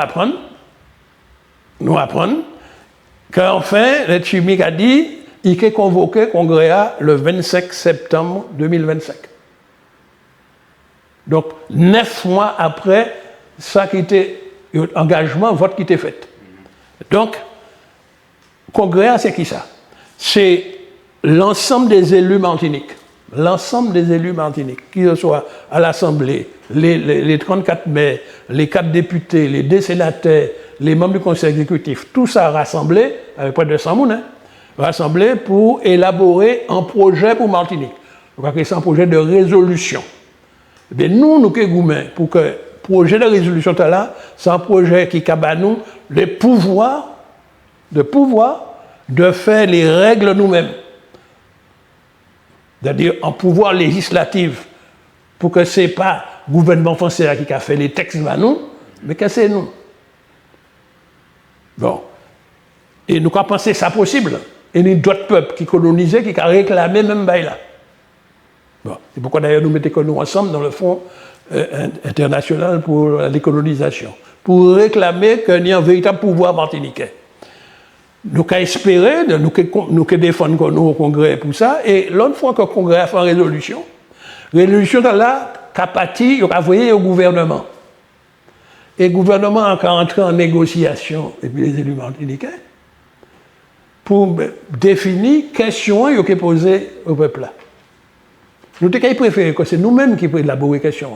apprenons qu'enfin, le chimique a dit qu'il a convoqué le congrès le 25 septembre 2025. Donc, 9 mois après, ça qui était engagement, vote qui était fait. Donc, le congrès, c'est qui ça? C'est l'ensemble des élus martiniques. L'ensemble des élus martiniques, qu'ils soient à l'Assemblée, les 34 maires, les 4 députés, les 2 sénateurs, les membres du conseil exécutif, tout ça rassemblé, avec près de 200 personnes, rassemblé pour élaborer un projet pour Martinique. Donc, c'est un projet de résolution. Eh bien, nous avons pour que le projet de résolution là, c'est un projet qui a nous le pouvoir de faire les règles nous-mêmes. C'est-à-dire un pouvoir législatif pour que ce n'est pas le gouvernement français qui a fait les textes à nous, mais que c'est nous. Bon. Et nous avons pensé ça possible. Et il y a d'autres peuples qui colonisaient, qui ont réclamé même là. Bon. C'est pourquoi d'ailleurs nous mettons nous ensemble dans le Fonds international pour la décolonisation, pour réclamer qu'il y ait un véritable pouvoir martiniquais. Nous avons espéré, nous avons défendu au Congrès pour ça, et l'autre fois que le Congrès a fait une résolution là, a parti, il a envoyé au gouvernement. Et le gouvernement a entré en négociation, et puis les élus martiniquais, pour définir les questions qu'ils ont posées au peuple là. Nous avons préféré que c'est nous-mêmes qui élaborons les questions.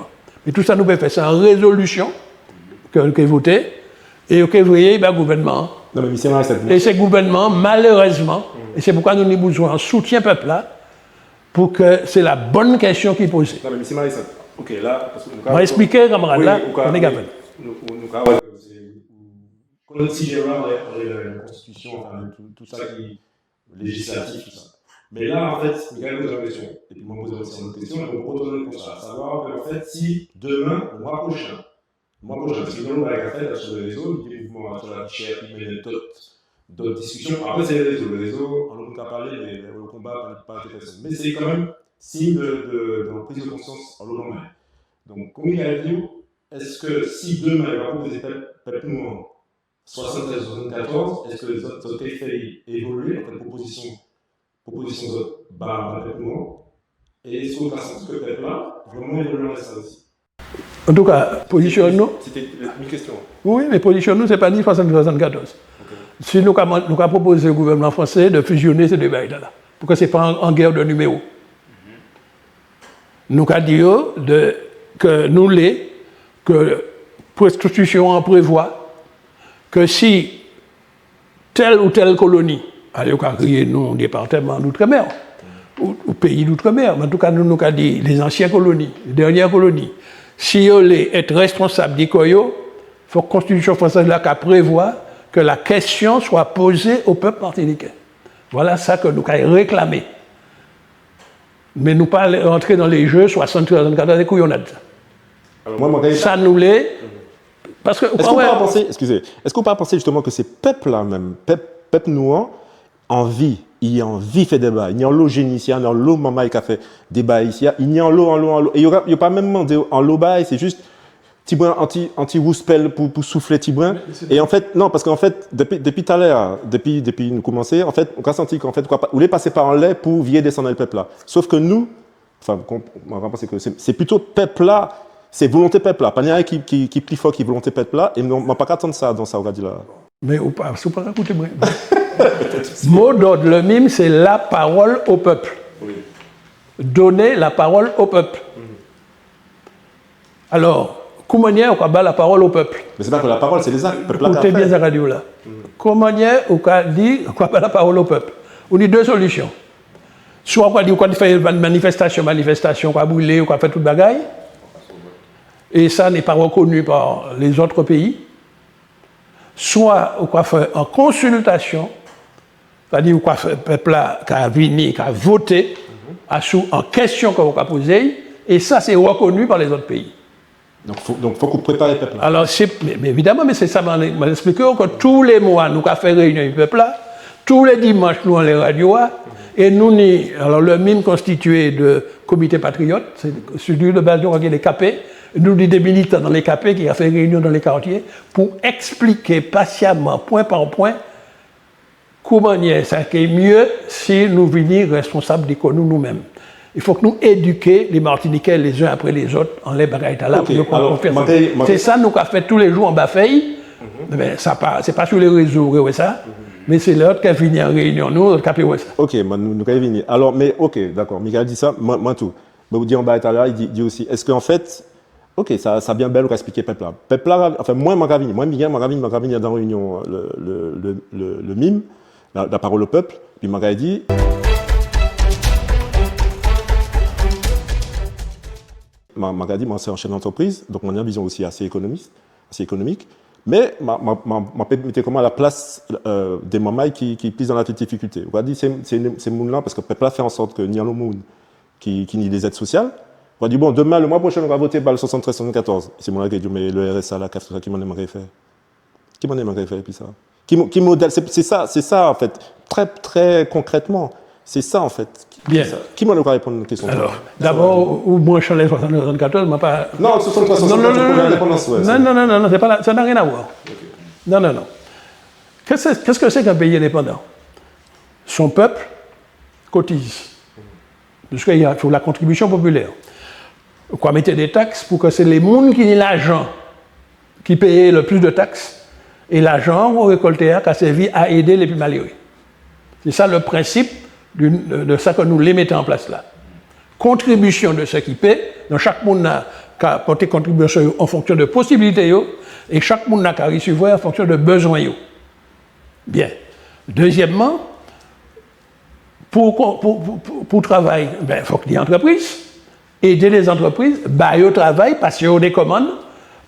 Et tout ça, nous pouvons faire ça en résolution, que vous votez, et que vous voyez le gouvernement. Non, mais et ce gouvernement, malheureusement, et c'est pourquoi nous avons besoin de soutien peuple là, pour que c'est la bonne question qui est posée. Non, mais Marissa, ok, là, parce que on va expliquer, camarade, là, on est capable. Comme si j'ai la Constitution, enfin, tout ça qui législatif, tout ça. Mais là, en fait, Michael pose la question, et puis moi, je pose aussi une question, et on retourne pour ça. Savoir que, en fait, si demain, le mois prochain, parce que nous, on a fait sur les réseaux, des mouvements sur la chair, mais d'autres discussions. Après, c'est les réseaux, on n'a pas parlé, mais le combat pas été personne. Mais c'est quand même signe de prise de conscience en l'autre main. Donc, comme il a dit, est-ce que si demain, il va proposer peut-être plus loin, 73-74, est-ce que les autres effets évoluent, en fait, proposition d'autres, peut-être plus loin, et est-ce qu'on a senti que peut-être là, vraiment évoluer ça aussi? En tout cas, positionne-nous. C'était une question. Oui, mais positionne-nous, ce n'est pas ni 73-74. Okay. Si nous avons proposé au gouvernement français de fusionner ces deux bails-là, pour que ce n'est pas en guerre de numéro. Nous avons dit que nous que la Constitution en prévoit que si telle ou telle colonie, allez, on a créé nous, département d'outre-mer, ou pays d'outre-mer, mais en tout cas, nous avons dit les anciennes colonies, les dernières colonies, si vous voulez être responsable des coyots, il faut que la Constitution française prévoit que la question soit posée au peuple martiniquais. Voilà ça que nous avons réclamé. Mais nous pas rentrer dans les jeux 73-74 des couillonnades. Alors, moi, Ça nous l'est. Parce que, est-ce qu'on peut pas penser, excusez, est-ce qu'on peut pas penser justement que ces peuples-là même, peuple noir, en vie, il y a en vie fait débat, il y a en l'eau génie ici, il y a en l'eau maman qui a fait débat ici, il y a en l'eau, et il y a pas même demandé en l'eau bas, c'est juste Tibrin anti-rouspel pour souffler Tibrin. Et en fait, non, parce qu'en fait, depuis tout à l'heure, depuis nous commencer, en fait, on a senti qu'en fait, vous voulez passer par en lait pour vier descendre le peuple là. Sauf que nous, enfin, on va penser que c'est plutôt peuple là, c'est volonté peuple là, pas rien qui plus fort qui volonté peuple là, et on ne va pas attendre ça dans ça, on va dire là. Mais ou pas écouter moi. Mot d'ordre, le mime, c'est la parole au peuple. Oui. Donner la parole au peuple. Alors, comment on va la parole au peuple? Mais c'est pas que la parole, c'est les actes. Écoutez bien la radio là. Comment on va dire qu'on va la parole au peuple? On a deux solutions. Soit on va dire qu'on va faire une manifestation, on va brûler, on va faire toute bagaille. Et ça n'est pas reconnu par les autres pays. Soit on va faire en consultation, c'est-à-dire qu'on va faire le peuple qui a venu, qui a voté, en question qu'on va poser, et ça c'est reconnu par les autres pays. Donc faut qu'on prépare le peuple. Alors, mais évidemment, mais c'est ça, je explique que tous les mois, nous avons fait réunion du peuple là, tous les dimanches, nous avons les radios, et nous, alors le MIM constitué de comités patriotes, c'est celui de Belgium qui est les capés, nous avons des militants dans les capés qui ont fait réunion dans les quartiers pour expliquer patiemment, point par point, comment ça est mieux si nous venions responsables d'économie nous-mêmes. Il faut que nous éduquions les Martiniquais les uns après les autres en les bagailles là. C'est ça nous avons fait tous les jours en Bafeille. Mais ça c'est pas sur les réseaux ça. Mais c'est l'autre qui a fini en réunion nous qui a fait ça. OK, nous avons fini. Alors mais OK, d'accord. Michael dit ça, moi tout. Mais vous dites en bas là, il dit aussi est-ce qu'en fait OK, ça bien belle expliquer peuple là. Peuple là enfin moi m'a venir dans la réunion le mime la parole au peuple, puis m'a dit m'a dit, moi, c'est un chef d'entreprise, donc mon vision aussi assez économique, mais m'a mis comment à la place des mamans qui pisent dans la difficulté. On va dire, c'est monde-là, parce que le peuple a fait en sorte que n'y a le monde qui nie les aides sociales. On va dire, bon, demain, le mois prochain, on va voter par le 73-74. C'est mon là qui dit, mais le RSA, la CAF, qui m'en aimerait faire? Qui m'en aimerait faire, puis ça? Qui modèle? C'est ça, en fait, très, très concrètement. C'est ça, en fait. Bien. Qui m'a répondre à une question? Alors, d'abord, ou moins chalet 74, m'a pas. Non, 73, pour l'indépendance, ouais. Non, c'est pas là, ça n'a rien à voir. Okay. Non. Qu'est-ce que c'est qu'un pays indépendant? Son peuple cotise. Parce qu'il faut la contribution populaire. Quoi, mettez des taxes pour que c'est les gens qui ont l'argent qui payent le plus de taxes et l'argent qu'on récoltait qui a servi à aider les plus malheureux. C'est ça le principe de ça que nous les mettons en place là. Contribution de ceux qui paient, donc chaque monde a apporté contribution en fonction de possibilités et chaque monde a recevoir en fonction de besoins. Bien. Deuxièmement, pour travail, il faut qu'il y ait entreprises, aider les entreprises, au travail, passer aux des commandes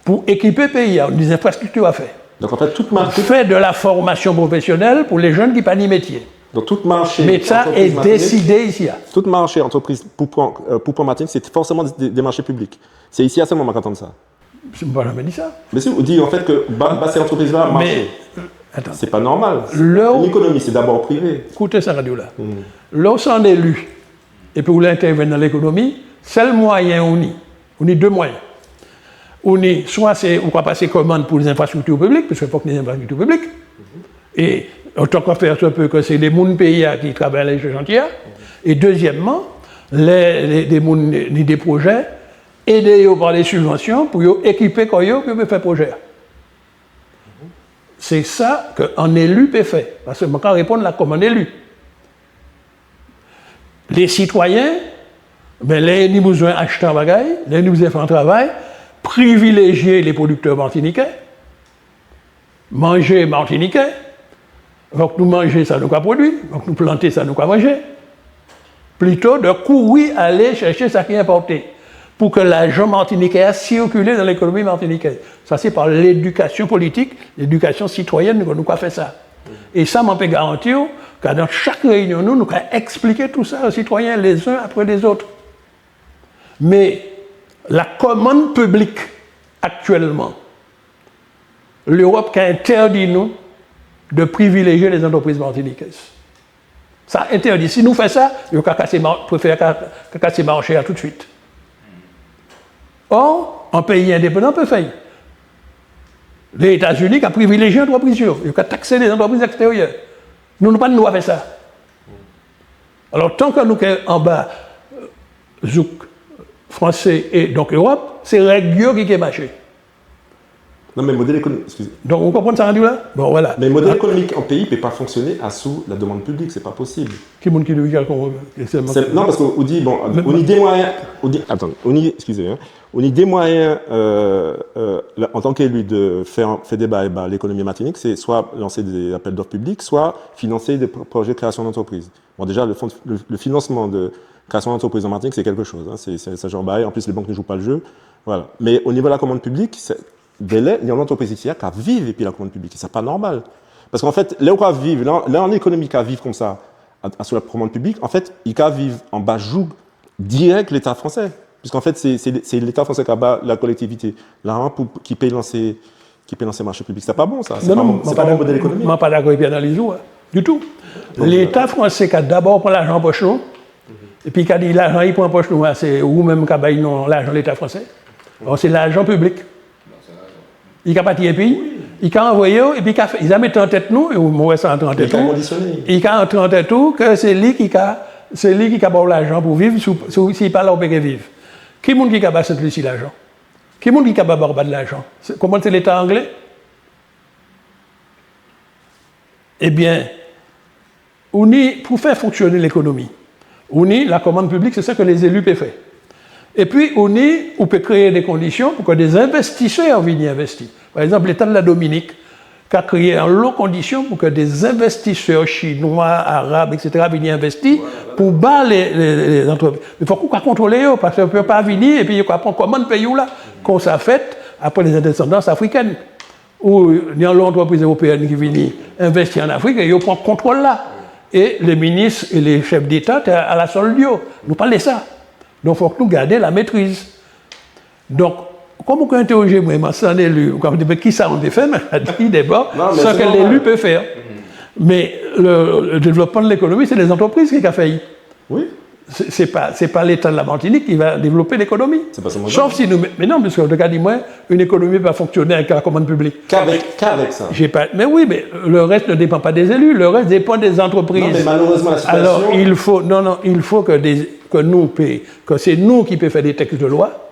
pour équiper le pays, des infrastructures à faire. Donc en fait, fait de la formation professionnelle pour les jeunes qui n'ont pas de métier. Donc, tout marché. Mais ça est décidé ici. Tout marché, entreprise, pour Martinique, c'est forcément des marchés publics. C'est ici à ce moment qu'on entend ça. Je ne jamais dit ça. Mais si vous dites en fait que ces entreprises-là marché, c'est pas normal. L'économie, c'est d'abord privé. Écoutez cette radio-là. Lorsqu'on est élu et puis vous intervenir dans l'économie, c'est le moyen on y deux moyens. Soit on va passer commande pour les infrastructures publiques, parce qu'il faut que les infrastructures publiques. Et autant qu'on fait un peu que c'est les gens pays qui travaillent les chantiers. Et deuxièmement, des projets aidés par des subventions pour équiper quand ils peuvent faire projet. C'est ça qu'un élu peut faire. Parce que quand on répond là comme un élu. Les citoyens, les nous besoin d'acheter un bagage, les nous besoin faire un travail, privilégier les producteurs martiniquais, manger martiniquais. Donc nous manger, ça nous a produit. Donc nous planter, ça nous a mangé. Plutôt de courir aller chercher ce qui est importé. Pour que l'argent martiniquais circule dans l'économie martiniquaise. Ça, c'est par l'éducation politique, l'éducation citoyenne que nous avons fait ça. Et ça, m'en peut garantir car dans chaque réunion, nous avons expliqué tout ça aux citoyens les uns après les autres. Mais la commande publique, actuellement, l'Europe qui a interdit nous de privilégier les entreprises martiniquaises. Ça interdit. Si nous faisons ça, nous préférons casser marché tout de suite. Or, un pays indépendant peut faire. Les États-Unis qui ont privilégié les entreprises, ils ont taxé les entreprises extérieures. Nous n'avons pas de loi à faire ça. Alors, tant que nous sommes en bas, Zouk, français et donc Europe, c'est règle qui est marché. Non, mais le modèle économique, excusez. Donc, vous comprenez ça rendu là? Bon, voilà. Mais le modèle économique en pays ne peut pas fonctionner sous la demande publique, c'est pas possible. Qui montre qui Non, parce qu'on dit, bon, on y des moyens, attendez, excusez, hein, on y des moyens, en tant qu'élu, de faire débat l'économie martinique, c'est soit lancer des appels d'offres publics, soit financer des projets de création d'entreprise. Bon, déjà, le financement de création d'entreprise en Martinique, c'est quelque chose, hein, c'est genre bail, en plus, les banques ne jouent pas le jeu, voilà. Mais au niveau de la commande publique, il y a une entreprise ici qui vivre et puis la commande publique. C'est pas normal. Parce qu'en fait, là où on vivre, là en économie qui vivre comme ça, sur la commande publique, en fait, il va vivre en bas joug direct l'État français. Puisqu'en fait, c'est l'État français qui a la collectivité, l'argent qui paye lancer marchés publics. C'est pas bon, ça. C'est pas un bon modèle économique. Je ne suis pas d'accord avec l'analyse, du tout. L'État français qui a d'abord pris l'argent poche nous, et puis qui a dit l'argent il prend poche nous, c'est ou même qui a payé l'argent de l'État français. Alors, c'est l'argent public. Il a parti et puis, il a envoyé, et puis il a mis en tête nous, et moi ça entre en tête nous. Il a entré en tête tout que c'est lui qui a bon l'argent pour vivre, s'il pas là, on peut vivre. Qui est-ce qui a battu ici l'argent? Qui est-ce qui a battu de l'argent? Comment c'est l'État anglais? Eh bien, pour faire fonctionner l'économie, la commande publique, c'est ça que les élus peuvent faire. Et puis, on peut créer des conditions pour que des investisseurs viennent investir. Par exemple, l'État de la Dominique qui a créé en lot conditions pour que des investisseurs chinois, arabes, etc. viennent investir pour battre les entreprises. Il faut qu'on contrôle eux, parce qu'on ne peut pas venir et puis on prend comment pays là, qu'on s'est fait après les indépendances africaines. Où il y a l'entreprise européenne qui vient investir en Afrique et ils prennent le contrôle là. Et les ministres et les chefs d'État sont à la solde. Nous parlons de ça. Donc, il faut que nous gardions la maîtrise. Donc, comme vous interrogez moi, sans élu, qui ça on peut faire, mais je dis d'abord ce que l'élu peut faire. Mais le développement de l'économie, c'est les entreprises qui ont fait. Oui. C'est pas l'État de la Martinique qui va développer l'économie. Sauf si nous. Mais non, parce que le cas dit moi, une économie va fonctionner avec la commande publique. Qu'avec ça. Mais oui, mais le reste ne dépend pas des élus, le reste dépend des entreprises. Non, mais malheureusement, la situation. Alors, il faut que nous payions, que c'est nous qui pouvons faire des textes de loi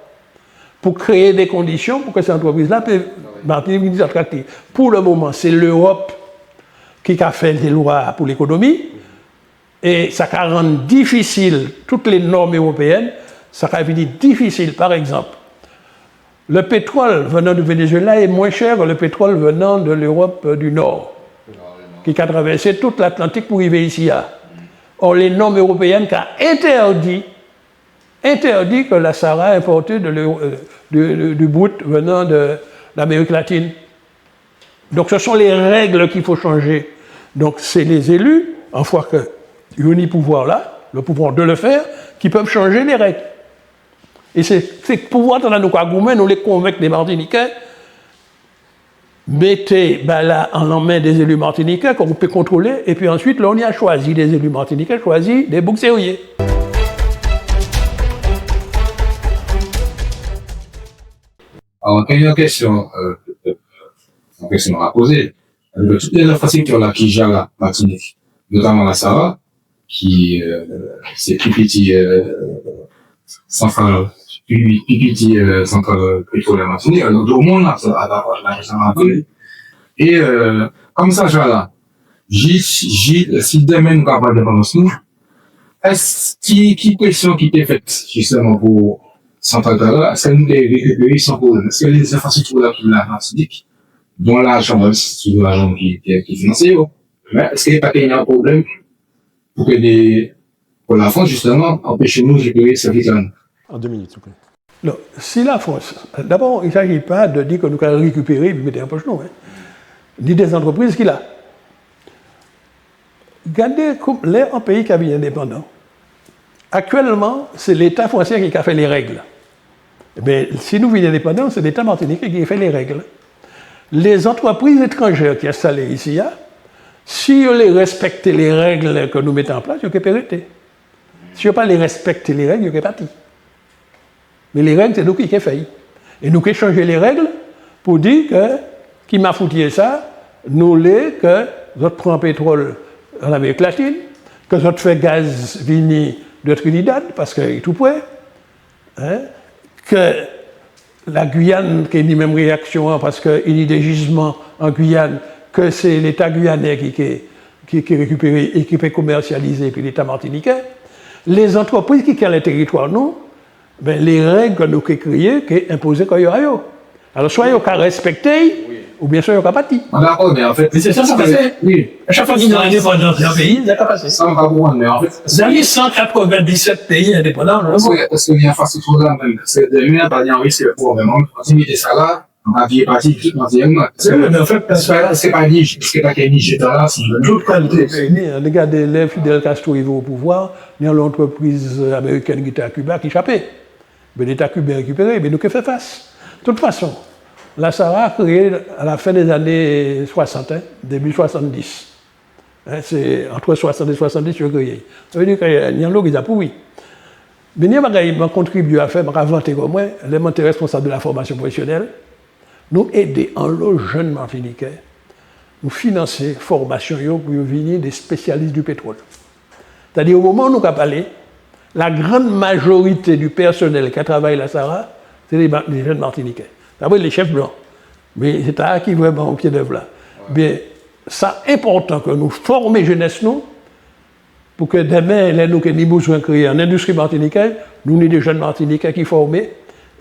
pour créer des conditions pour que ces entreprises-là puissent Martinique attractives. Pour le moment, c'est l'Europe qui a fait des lois pour l'économie. Et ça rend difficile toutes les normes européennes, ça rend difficile, par exemple. Le pétrole venant du Venezuela est moins cher que le pétrole venant de l'Europe du Nord, qui a traversé toute l'Atlantique pour arriver ici. Or, les normes européennes qui ont interdit que la Sahara importait du brut venant de l'Amérique latine. Donc, ce sont les règles qu'il faut changer. Donc, c'est les élus, en fois que le pouvoir de le faire, qui peuvent changer les règles. Et c'est ce pouvoir dans nous Kagoumen, nous les convaincre des Martiniquais, mettez là en main des élus martiniquais qu'on peut contrôler, et puis ensuite, là, on y a choisi des élus martiniquais, choisi des boucs serruriers. Alors, quand il y a une question à poser, toutes les infrastructures là qui gèrent la Martinique, notamment la Sahara, qui c'est plus petit centrale pétrolière Martinique, donc au monde là, la région Martinique. Et comme ça, là, si demain nous avons l'indépendance, est-ce qui pression qui est faite justement pour centrale là, est-ce que nous les récupérer sans problème? Est-ce que les infrastructures là qui la Martinique, dont l'argent, c'est l'argent qui est financé, mais est-ce qu'il n'y a pas un problème pour la France, justement, empêchez-nous de récupérer ce réclame? En 2 minutes, s'il vous plaît. Non, si la France, d'abord, il ne s'agit pas de dire que nous allons récupérer et mettre en poche, non, ni des entreprises qu'il a. regardez un pays qui a été indépendant. Actuellement, c'est l'État français qui a fait les règles. Mais si nous vivons indépendants, c'est l'État martiniquais qui a fait les règles. Les entreprises étrangères qui sont installées ici, si on les respecte les règles que nous mettons en place, ils peuvent arrêter. Si on ne pas les respecter les règles, ils peuvent partir. Mais les règles, c'est nous qui les faisons. Et nous qui changer les règles pour dire que, qui m'a foutu ça, nous les que d'autres prend pétrole en Amérique latine, que d'autres fait gaz vini de Trinidad, parce qu'il est tout près, hein, que la Guyane, qui a une même réaction, parce qu'il y a des gisements en Guyane, que c'est l'État guyanais qui est récupéré et qui peut commercialiser, puis l'État martiniquais, les entreprises qui ont le territoire, nous, ben, les règles que nous avons créées, qui sont imposées quand il y a. Alors, soit ils ont respecté, ou bien soit ils ont parti. D'accord, mais en fait. Mais c'est ça, ça passé. Oui. À chaque fois qu'ils ont indépendance d'un pays, ça passé. Ça, on va comprendre, mais en fait. Vous avez 197 pays indépendants, non? Parce qu'il y a face au là même. Parce que demain, pas dire risque pour le moment. Quand tu mets ça là, on va vivre partie tout entièrement. Mais en fait, c'est pas Niger, c'est pas Niger, là, c'est toute qualité. Regardez, les Fidel Castro arrivés au pouvoir, il y a l'entreprise américaine qui était à Cuba qui échappait. Mais l'État cubain récupéré, mais nous que fait face. De toute façon, la SARA a créé à la fin des années 60, début 70. Hein, c'est entre 60 et 70, je créé. Ça veut dire qu'il y a un lot qui a pourri. Mais il y a contribué à faire, à inventer comme moi, les responsables de la formation professionnelle, nous aider en lot jeunes martiniquais, nous financer formation pour venir des spécialistes du pétrole. C'est-à-dire au moment où nous avons parlé, la grande majorité du personnel qui travaille à la SARA, c'est les jeunes martiniquais. D'abord les chefs blancs, mais c'est à qui vraiment au pied d'œuvre là. Bien, c'est important que nous formions jeunesse nous, pour que demain, les nous qui avons besoin de créer en industrie martiniquaise, nous avons des jeunes martiniquais qui formés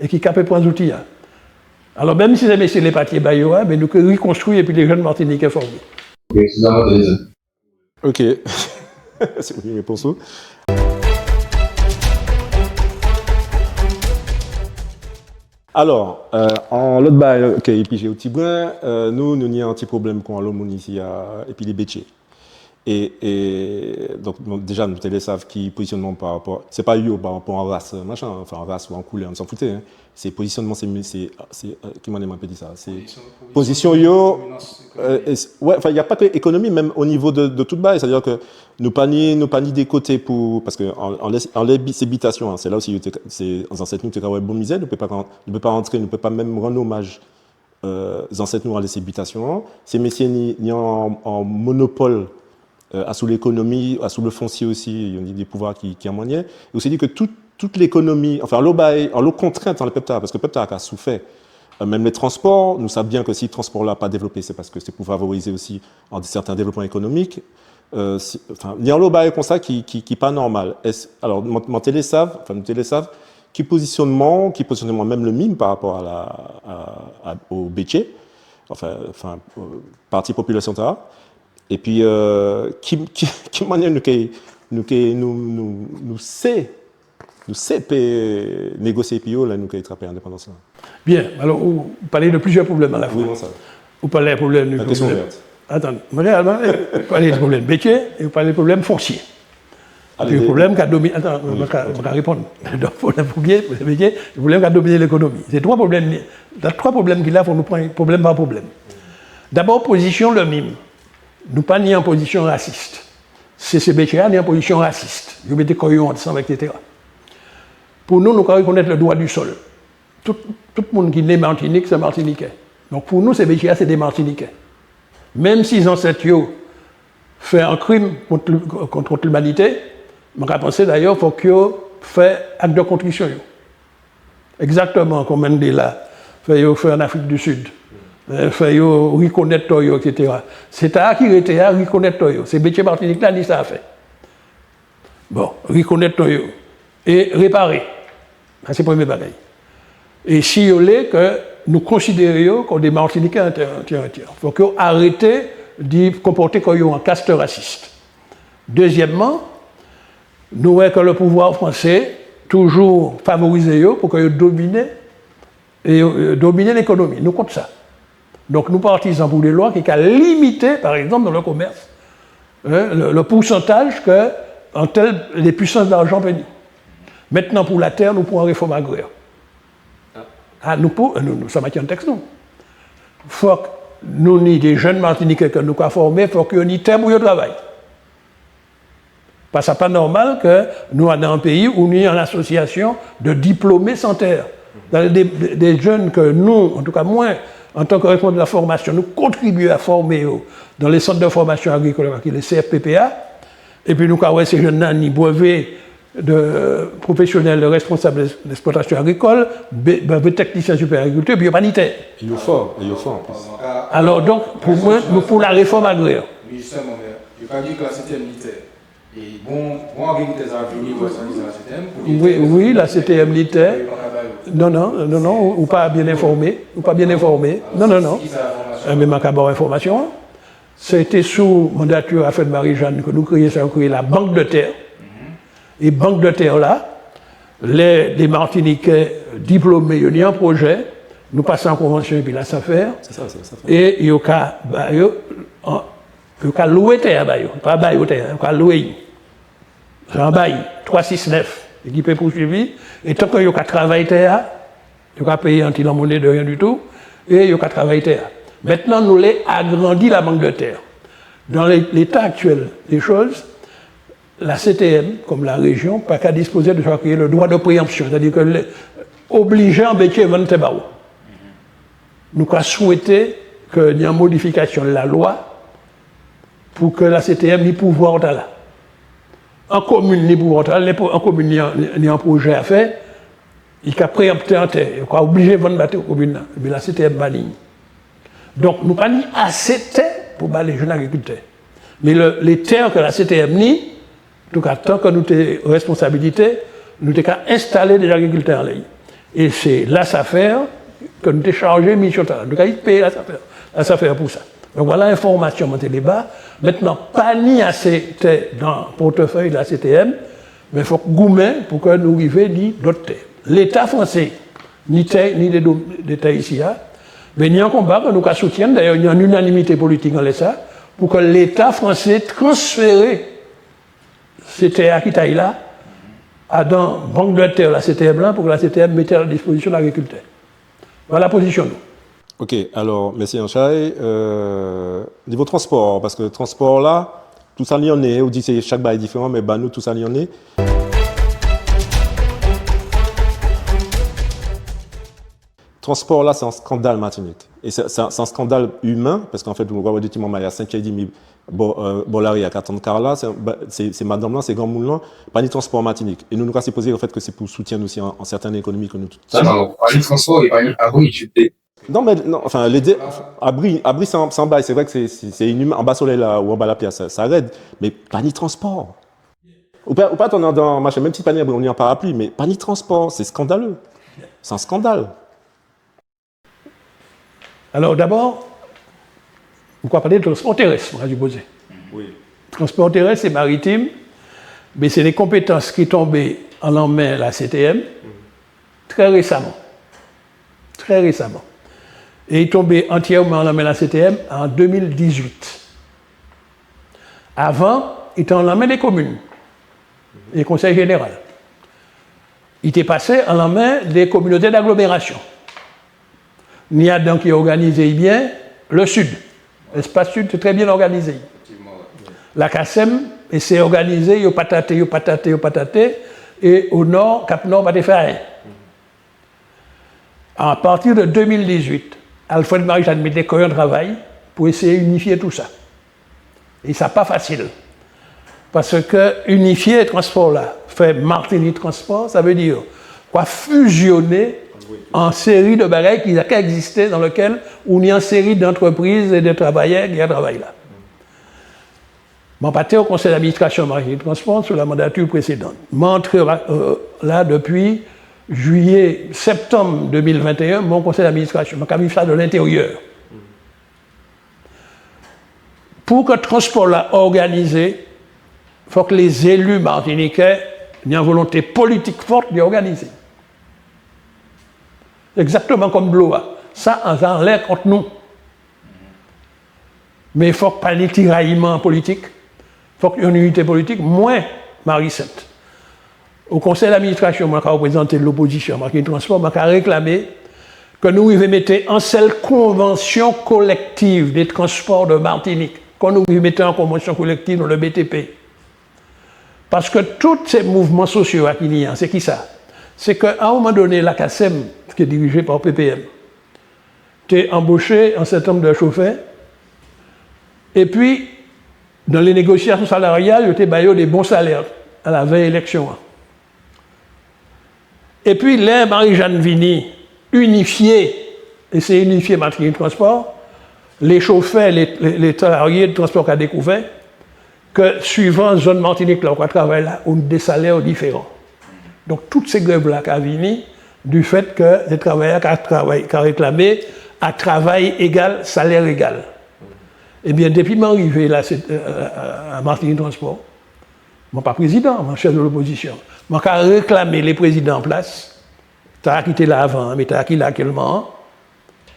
et qui capent prendre les outils. Alors même si c'est les papiers baillois, mais nous reconstruisons et puis les jeunes martiniquais formés. Ok, c'est ça, Ok. C'est une réponse. Alors, en l'autre bas, ok, et puis j'ai au Tibouin, nous avons un petit problème qu'on a l'homme ici, et puis les bétiers. Et donc, déjà, nous savons qui positionnement par rapport, c'est pas yo par rapport en race, machin, enfin en race ou en couleur, on s'en foutait, hein. C'est positionnement, c'est qui m'en a dit ça, c'est position yo, ouais, enfin il n'y a pas que économie, même au niveau de toute base, c'est-à-dire que nous pas ni des côtés pour, parce que en l'habitation, hein, c'est là aussi, c'est en ancêtre nous, c'est quand même bon misère, ne peut pas rentrer, ne peut pas même rendre hommage aux ancêtres nous à l'habitation, ces messieurs ni en monopole. Sous l'économie, sous le foncier aussi, il y a des pouvoirs qui amoignaient. Et on s'est dit que toute l'économie, enfin, l'eau contrainte dans le peuple, parce que le peuple a souffert. Même les transports, nous savons bien que si le transport là pas développé, c'est parce que c'est pour favoriser aussi certains développements économiques. Enfin, il y a l'eau comme ça qui pas normal. Alors, mon télé savent, qui positionnement même le mime par rapport au bétier, enfin, partie population tard. Et puis, qui manière nous sait négocier puis là nous attraper l'indépendance là. Bien. Alors, vous parlez de plusieurs problèmes à la fois. Oui, ça. Vous parlez des problèmes. La question ouverte. Attendez, réellement, vous parlez des problèmes bétiers et vous parlez des problèmes fonciers. Le problème qui a dominé. Attends, je vais répondre. Le problème foncier, le problème qui a dominé l'économie. C'est trois problèmes. Il y a trois problèmes qu'il a, il faut nous prendre problème par problème. D'abord, position le mime. Nous pas ni en position raciste. C'est bétier ni en position raciste. Vous mettez coyon ensemble, etc. Pour nous, nous devons reconnaître le droit du sol. Tout le monde qui naît Martinique, c'est Martiniquais. Donc pour nous, ces bétiers, c'est des Martiniquais. Même s'ils ont cette fait un crime contre l'humanité, je pense d'ailleurs qu'il faut qu'ils fassent acte de contrition. Exactement comme Mandela fait en Afrique du Sud. Fait reconnaître Toyo, etc. C'est à qui était à reconnaître Toyo. C'est Bétier Martinique là, ni ça a fait. Bon, reconnaître Toyo. Et réparer. C'est le premier bagage. Et si vous voulez que nous considérions comme des Martiniquais entiers. Il faut qu'ils arrêtent de comporter comme un caste raciste. Deuxièmement, nous voyons que le pouvoir français toujours favorisé pour qu'ils domine l'économie. Nous comptons ça. Donc nous partisans pour des lois qui ont limité, par exemple, dans le commerce, le pourcentage que en tel, les puissances d'argent venaient. Maintenant, pour la terre, nous pouvons réformer agraire. Ah, nous sommes un texte, nous. Il faut que nous, ni des jeunes Martiniquais que nous avons formés, il faut qu'ils aient terre pour le travail. Parce que ce n'est pas normal que nous, dans un pays où nous avons une association de diplômés sans terre. Des jeunes que nous, en tout cas moi, en tant que responsable de la formation, nous contribuons à former dans les centres de formation agricole, qui est les CFPPA, et puis nous avons ces jeunes-là, ni brevets de professionnels responsables d'exploitation agricole, brevet technicien supérieur agriculture, puis humanitaire. Il est fort en plus. Alors donc, pour moi, nous pour la réforme agraire. Mais justement, je ne vais pas dire que la CTM militaire. Et bon agriculteur a venu pour la CTM. Oui, la CTM militaire. Non, ou pas bien informé. Non. Mais ma d'abord information. C'était sous mandature à de Marie-Jeanne que nous créions la Banque de terre. Et Banque de terre là, les Martiniquais diplômés, ils ont un projet, nous passons en convention et puis là, ça fait. Et il y a loué terre, pas bail terre, il y a loué. C'est un bail, 369, équipé poursuivi. Et tant qu'il y a travaillé terre, il y a payé un petit monnaie de rien du tout, et il y a travaillé terre. Maintenant, nous l'avons agrandi la banque de terre. Dans l'état actuel des choses, la CTM, comme la région, pas qu'à disposer de le droit de préemption, c'est-à-dire que obligé à embêter vendre Tebao. Nous avons souhaité qu'il y ait une modification de la loi pour que la CTM ait pouvoir là. En commune, ni pouvoir en commune, il y a un projet à faire, il a préempté en terre, il a obligé de vendre la commune, mais la CTM bannie. Donc, nous n'avons pas assez de terre pour les jeunes agriculteurs. Mais les terres que la CTM nie, en tout cas, tant que nous avons responsabilité, nous avons installé des agriculteurs en ligne. Et c'est la SAFER que nous avons chargé mission talent. Nous avons payé la SAFER pour ça. Donc voilà l'information dans le débat. Maintenant, pas ni assez dans le portefeuille de la CTM, mais il faut que Goumen pour que nous arrivions ni d'autres terres. L'État français, ni terre, ni des terres ici, mais il y a un combat que nous soutiennent. D'ailleurs, il y a une unanimité politique dans l'État pour que l'État français transfère ces terres qui taillent là à dans Banque de terre, la CTM là, pour que la CTM mette à la disposition de l'agriculteur. Voilà la position. Ok, alors, merci Anchaï. Niveau transport, parce que le transport là, tout ça, il y en est. On dit que chaque bail est différent, mais nous, tout ça, il y en est. Transport là, c'est un scandale Martinique. Et c'est un scandale humain, parce qu'en fait, on voit des petits moments, il y a 5 et demi, Bolari à 4 ans de car là, c'est madame là, c'est grand moulin là, pas ni transport Martinique. Et nous nous avons posé le fait que c'est pour soutenir aussi en certaines économies que nous. Non, pas ni transport et pas ni abri, tu sais. Non, mais non, enfin, abri sans bail, c'est vrai que c'est inhumain. En bas soleil là, ou en bas la pierre, ça aide, mais pas ni transport. Ou pas dans machin, même si pas ni abri, on est en parapluie, mais pas ni transport, c'est scandaleux. C'est un scandale. Alors d'abord, on va parler de transport terrestre, on a dû poser. Oui. Transport terrestre et maritime, mais c'est des compétences qui tombaient en main la CTM très récemment. Très récemment. Et ils tombaient entièrement en main la CTM en 2018. Avant, ils étaient en main des communes, des conseils généraux. Ils étaient passés en main des communautés d'agglomération. Il y a donc qui organisé bien le Sud. L'espace Sud est très bien organisé. La CASEM, c'est organisé, il y a pataté, et au nord, Cap Nord, pas de faire rien. À partir de 2018, Alfred Marie-Jeanne mettait un travail pour essayer d'unifier tout ça. Et ça n'est pas facile. Parce que unifier les transports là, faire Martinique Transport, ça veut dire quoi fusionner en série de bagailles qui existaient dans lesquelles on y a une série d'entreprises et de travailleurs qui travaillent là. Je suis au conseil d'administration Martinique Transport sous la mandature précédente. Je suis là depuis septembre 2021, mon conseil d'administration. Je suis ça de l'intérieur. Pour que le transport là organisé, il faut que les élus martiniquais aient une volonté politique forte d'organiser. Exactement comme Blois. Ça, on a l'air contre nous. Mais il ne faut pas les tiraillements politiques. faut qu'il y ait une unité politique, moins Marie-Sainte. Au conseil d'administration, je vais représenter l'opposition, je vais transport, je vais réclamer que nous devons mettre en seule convention collective des transports de Martinique, qu'on nous mettre en convention collective dans le BTP. Parce que tous ces mouvements sociaux qu'il y a, c'est qui ça? C'est qu'à un moment donné, la CACEM, qui est dirigée par PPM, tu as embauché un certain nombre de chauffeurs, et puis, dans les négociations salariales, tu as baillé des bons salaires à la veille élection. Et puis, là, Marie-Jeanne Vini, unifié, et c'est unifié Martinique Transport, les chauffeurs, les salariés de transport qui ont découvert que suivant zone Martinique, là, où on travaille là, on a des salaires différents. Donc, toutes ces grèves-là qui ont venu du fait que les travailleurs qui ont réclamé à travail égal, salaire égal. Eh bien, depuis mon arrivée là, à Martinique Transport, je ne suis pas président, je suis chef de l'opposition. Je suis réclamé les présidents en place. Tu as quitté là avant, mais tu as quitté là actuellement.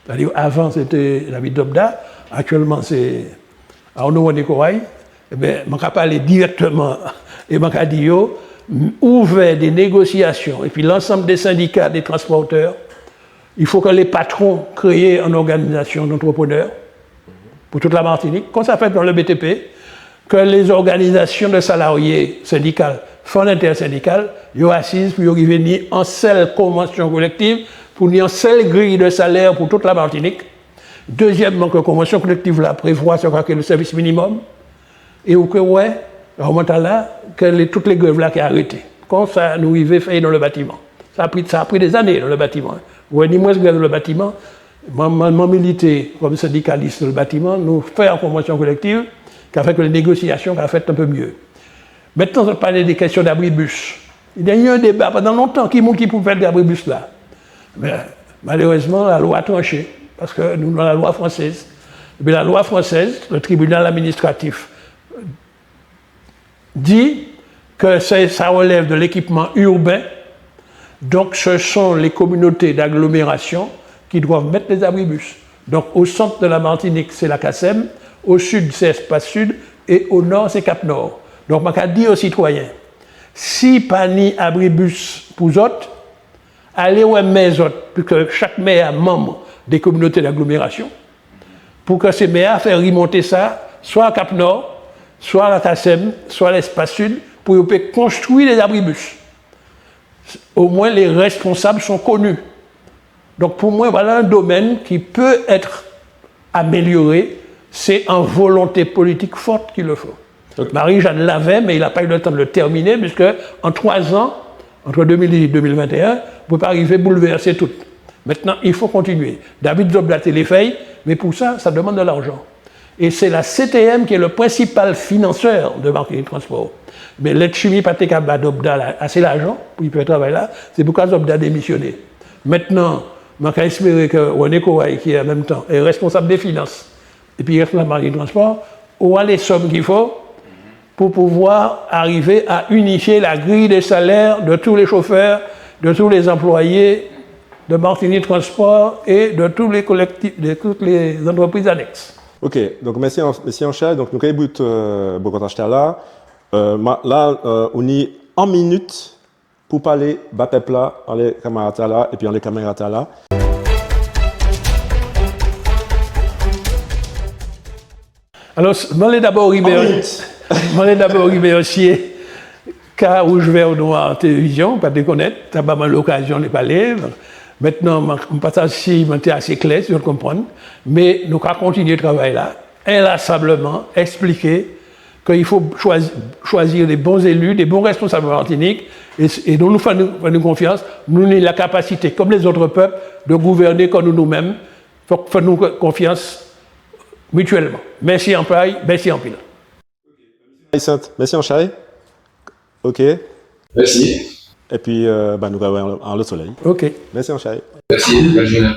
C'est-à-dire, avant, c'était David Dobda, actuellement, c'est Arnaud Wandekouraï. Eh bien, je suis parlé directement et je suis dit, ouvert des négociations, et puis l'ensemble des syndicats des transporteurs, il faut que les patrons créent une organisation d'entrepreneurs pour toute la Martinique, comme ça fait dans le BTP, que les organisations de salariés syndicales, fonds intersyndicales, ils assises pour venir en seule convention collective, pour une seule grille de salaire pour toute la Martinique. Deuxièmement, que la convention collective là prévoit ce qu'est le service minimum, et au que ouais, remonte à là, que toutes les grèves là qui ont arrêté. Comme ça, nous arrivons faire dans le bâtiment. Ça a pris des années dans le bâtiment. Ouais, ni moins de grève dans le bâtiment. Moi, milité comme syndicaliste dans le bâtiment, nous faisons une convention collective qui a fait que les négociations ont fait un peu mieux. Maintenant, on va parler des questions d'abribus. Il y a eu un débat pendant longtemps qui pouvait faire d'abribus là. Mais malheureusement, la loi a tranché. Parce que nous, dans la loi française, la loi française, le tribunal administratif, dit que ça relève de l'équipement urbain, donc ce sont les communautés d'agglomération qui doivent mettre les abribus. Donc au centre de la Martinique, c'est la CACEM, au sud, c'est Espace Sud, et au nord, c'est Cap Nord. Donc je vais dire aux citoyens, si pas ni abribus pour eux autres, allez où mes autres, puisque chaque maire est membre des communautés d'agglomération, pour que ces maires fassent remonter ça, soit à Cap Nord, soit à la CACEM, soit à l'Espace Sud, pour construire les abribus. Au moins, les responsables sont connus. Donc, pour moi, voilà un domaine qui peut être amélioré. C'est en volonté politique forte qu'il le faut. Okay. Marie-Jeanne l'avait, mais il n'a pas eu le temps de le terminer, puisque en 3 ans, entre 2018 et 2021, vous ne pouvez pas arriver à bouleverser tout. Maintenant, il faut continuer. David Dobda les fait, mais pour ça, ça demande de l'argent. Et c'est la CTM qui est le principal financeur de Martinique Transport. Mais l'aide chimie Patekaba Dobda a assez d'argent pour qu'il puisse travailler là. C'est pourquoi Dobda a démissionné. Maintenant, je vais espérer que René Kouaï, qui en même temps est responsable des finances, et puis responsable de Martinique Transport, aura les sommes qu'il faut pour pouvoir arriver à unifier la grille des salaires de tous les chauffeurs, de tous les employés de Martinique Transport et de tous les collectifs, de toutes les entreprises annexes. Ok, donc merci Anchal. Donc nous avons beaucoup de là. Là, on est en minute pour parler de peuple là, en les camarades là et puis en les camarades là. Alors, je vais d'abord remercier car où je vais au noir en télévision, pas de connaître, tu n'as pas l'occasion de parler. Maintenant, je passe assez clair, si je comprends. Mais nous allons continuer de travailler là, inlassablement, expliquer qu'il faut choisir des bons élus, des bons responsables de Martinique, et dont nous faisons confiance. Nous avons la capacité, comme les autres peuples, de gouverner comme nous-mêmes. Il faut faire nous confiance mutuellement. Merci en paille, merci en pile. Merci en chai. Ok. Merci. Et puis, nous allons en le soleil. Ok. Merci en chai. Merci, bonne journée.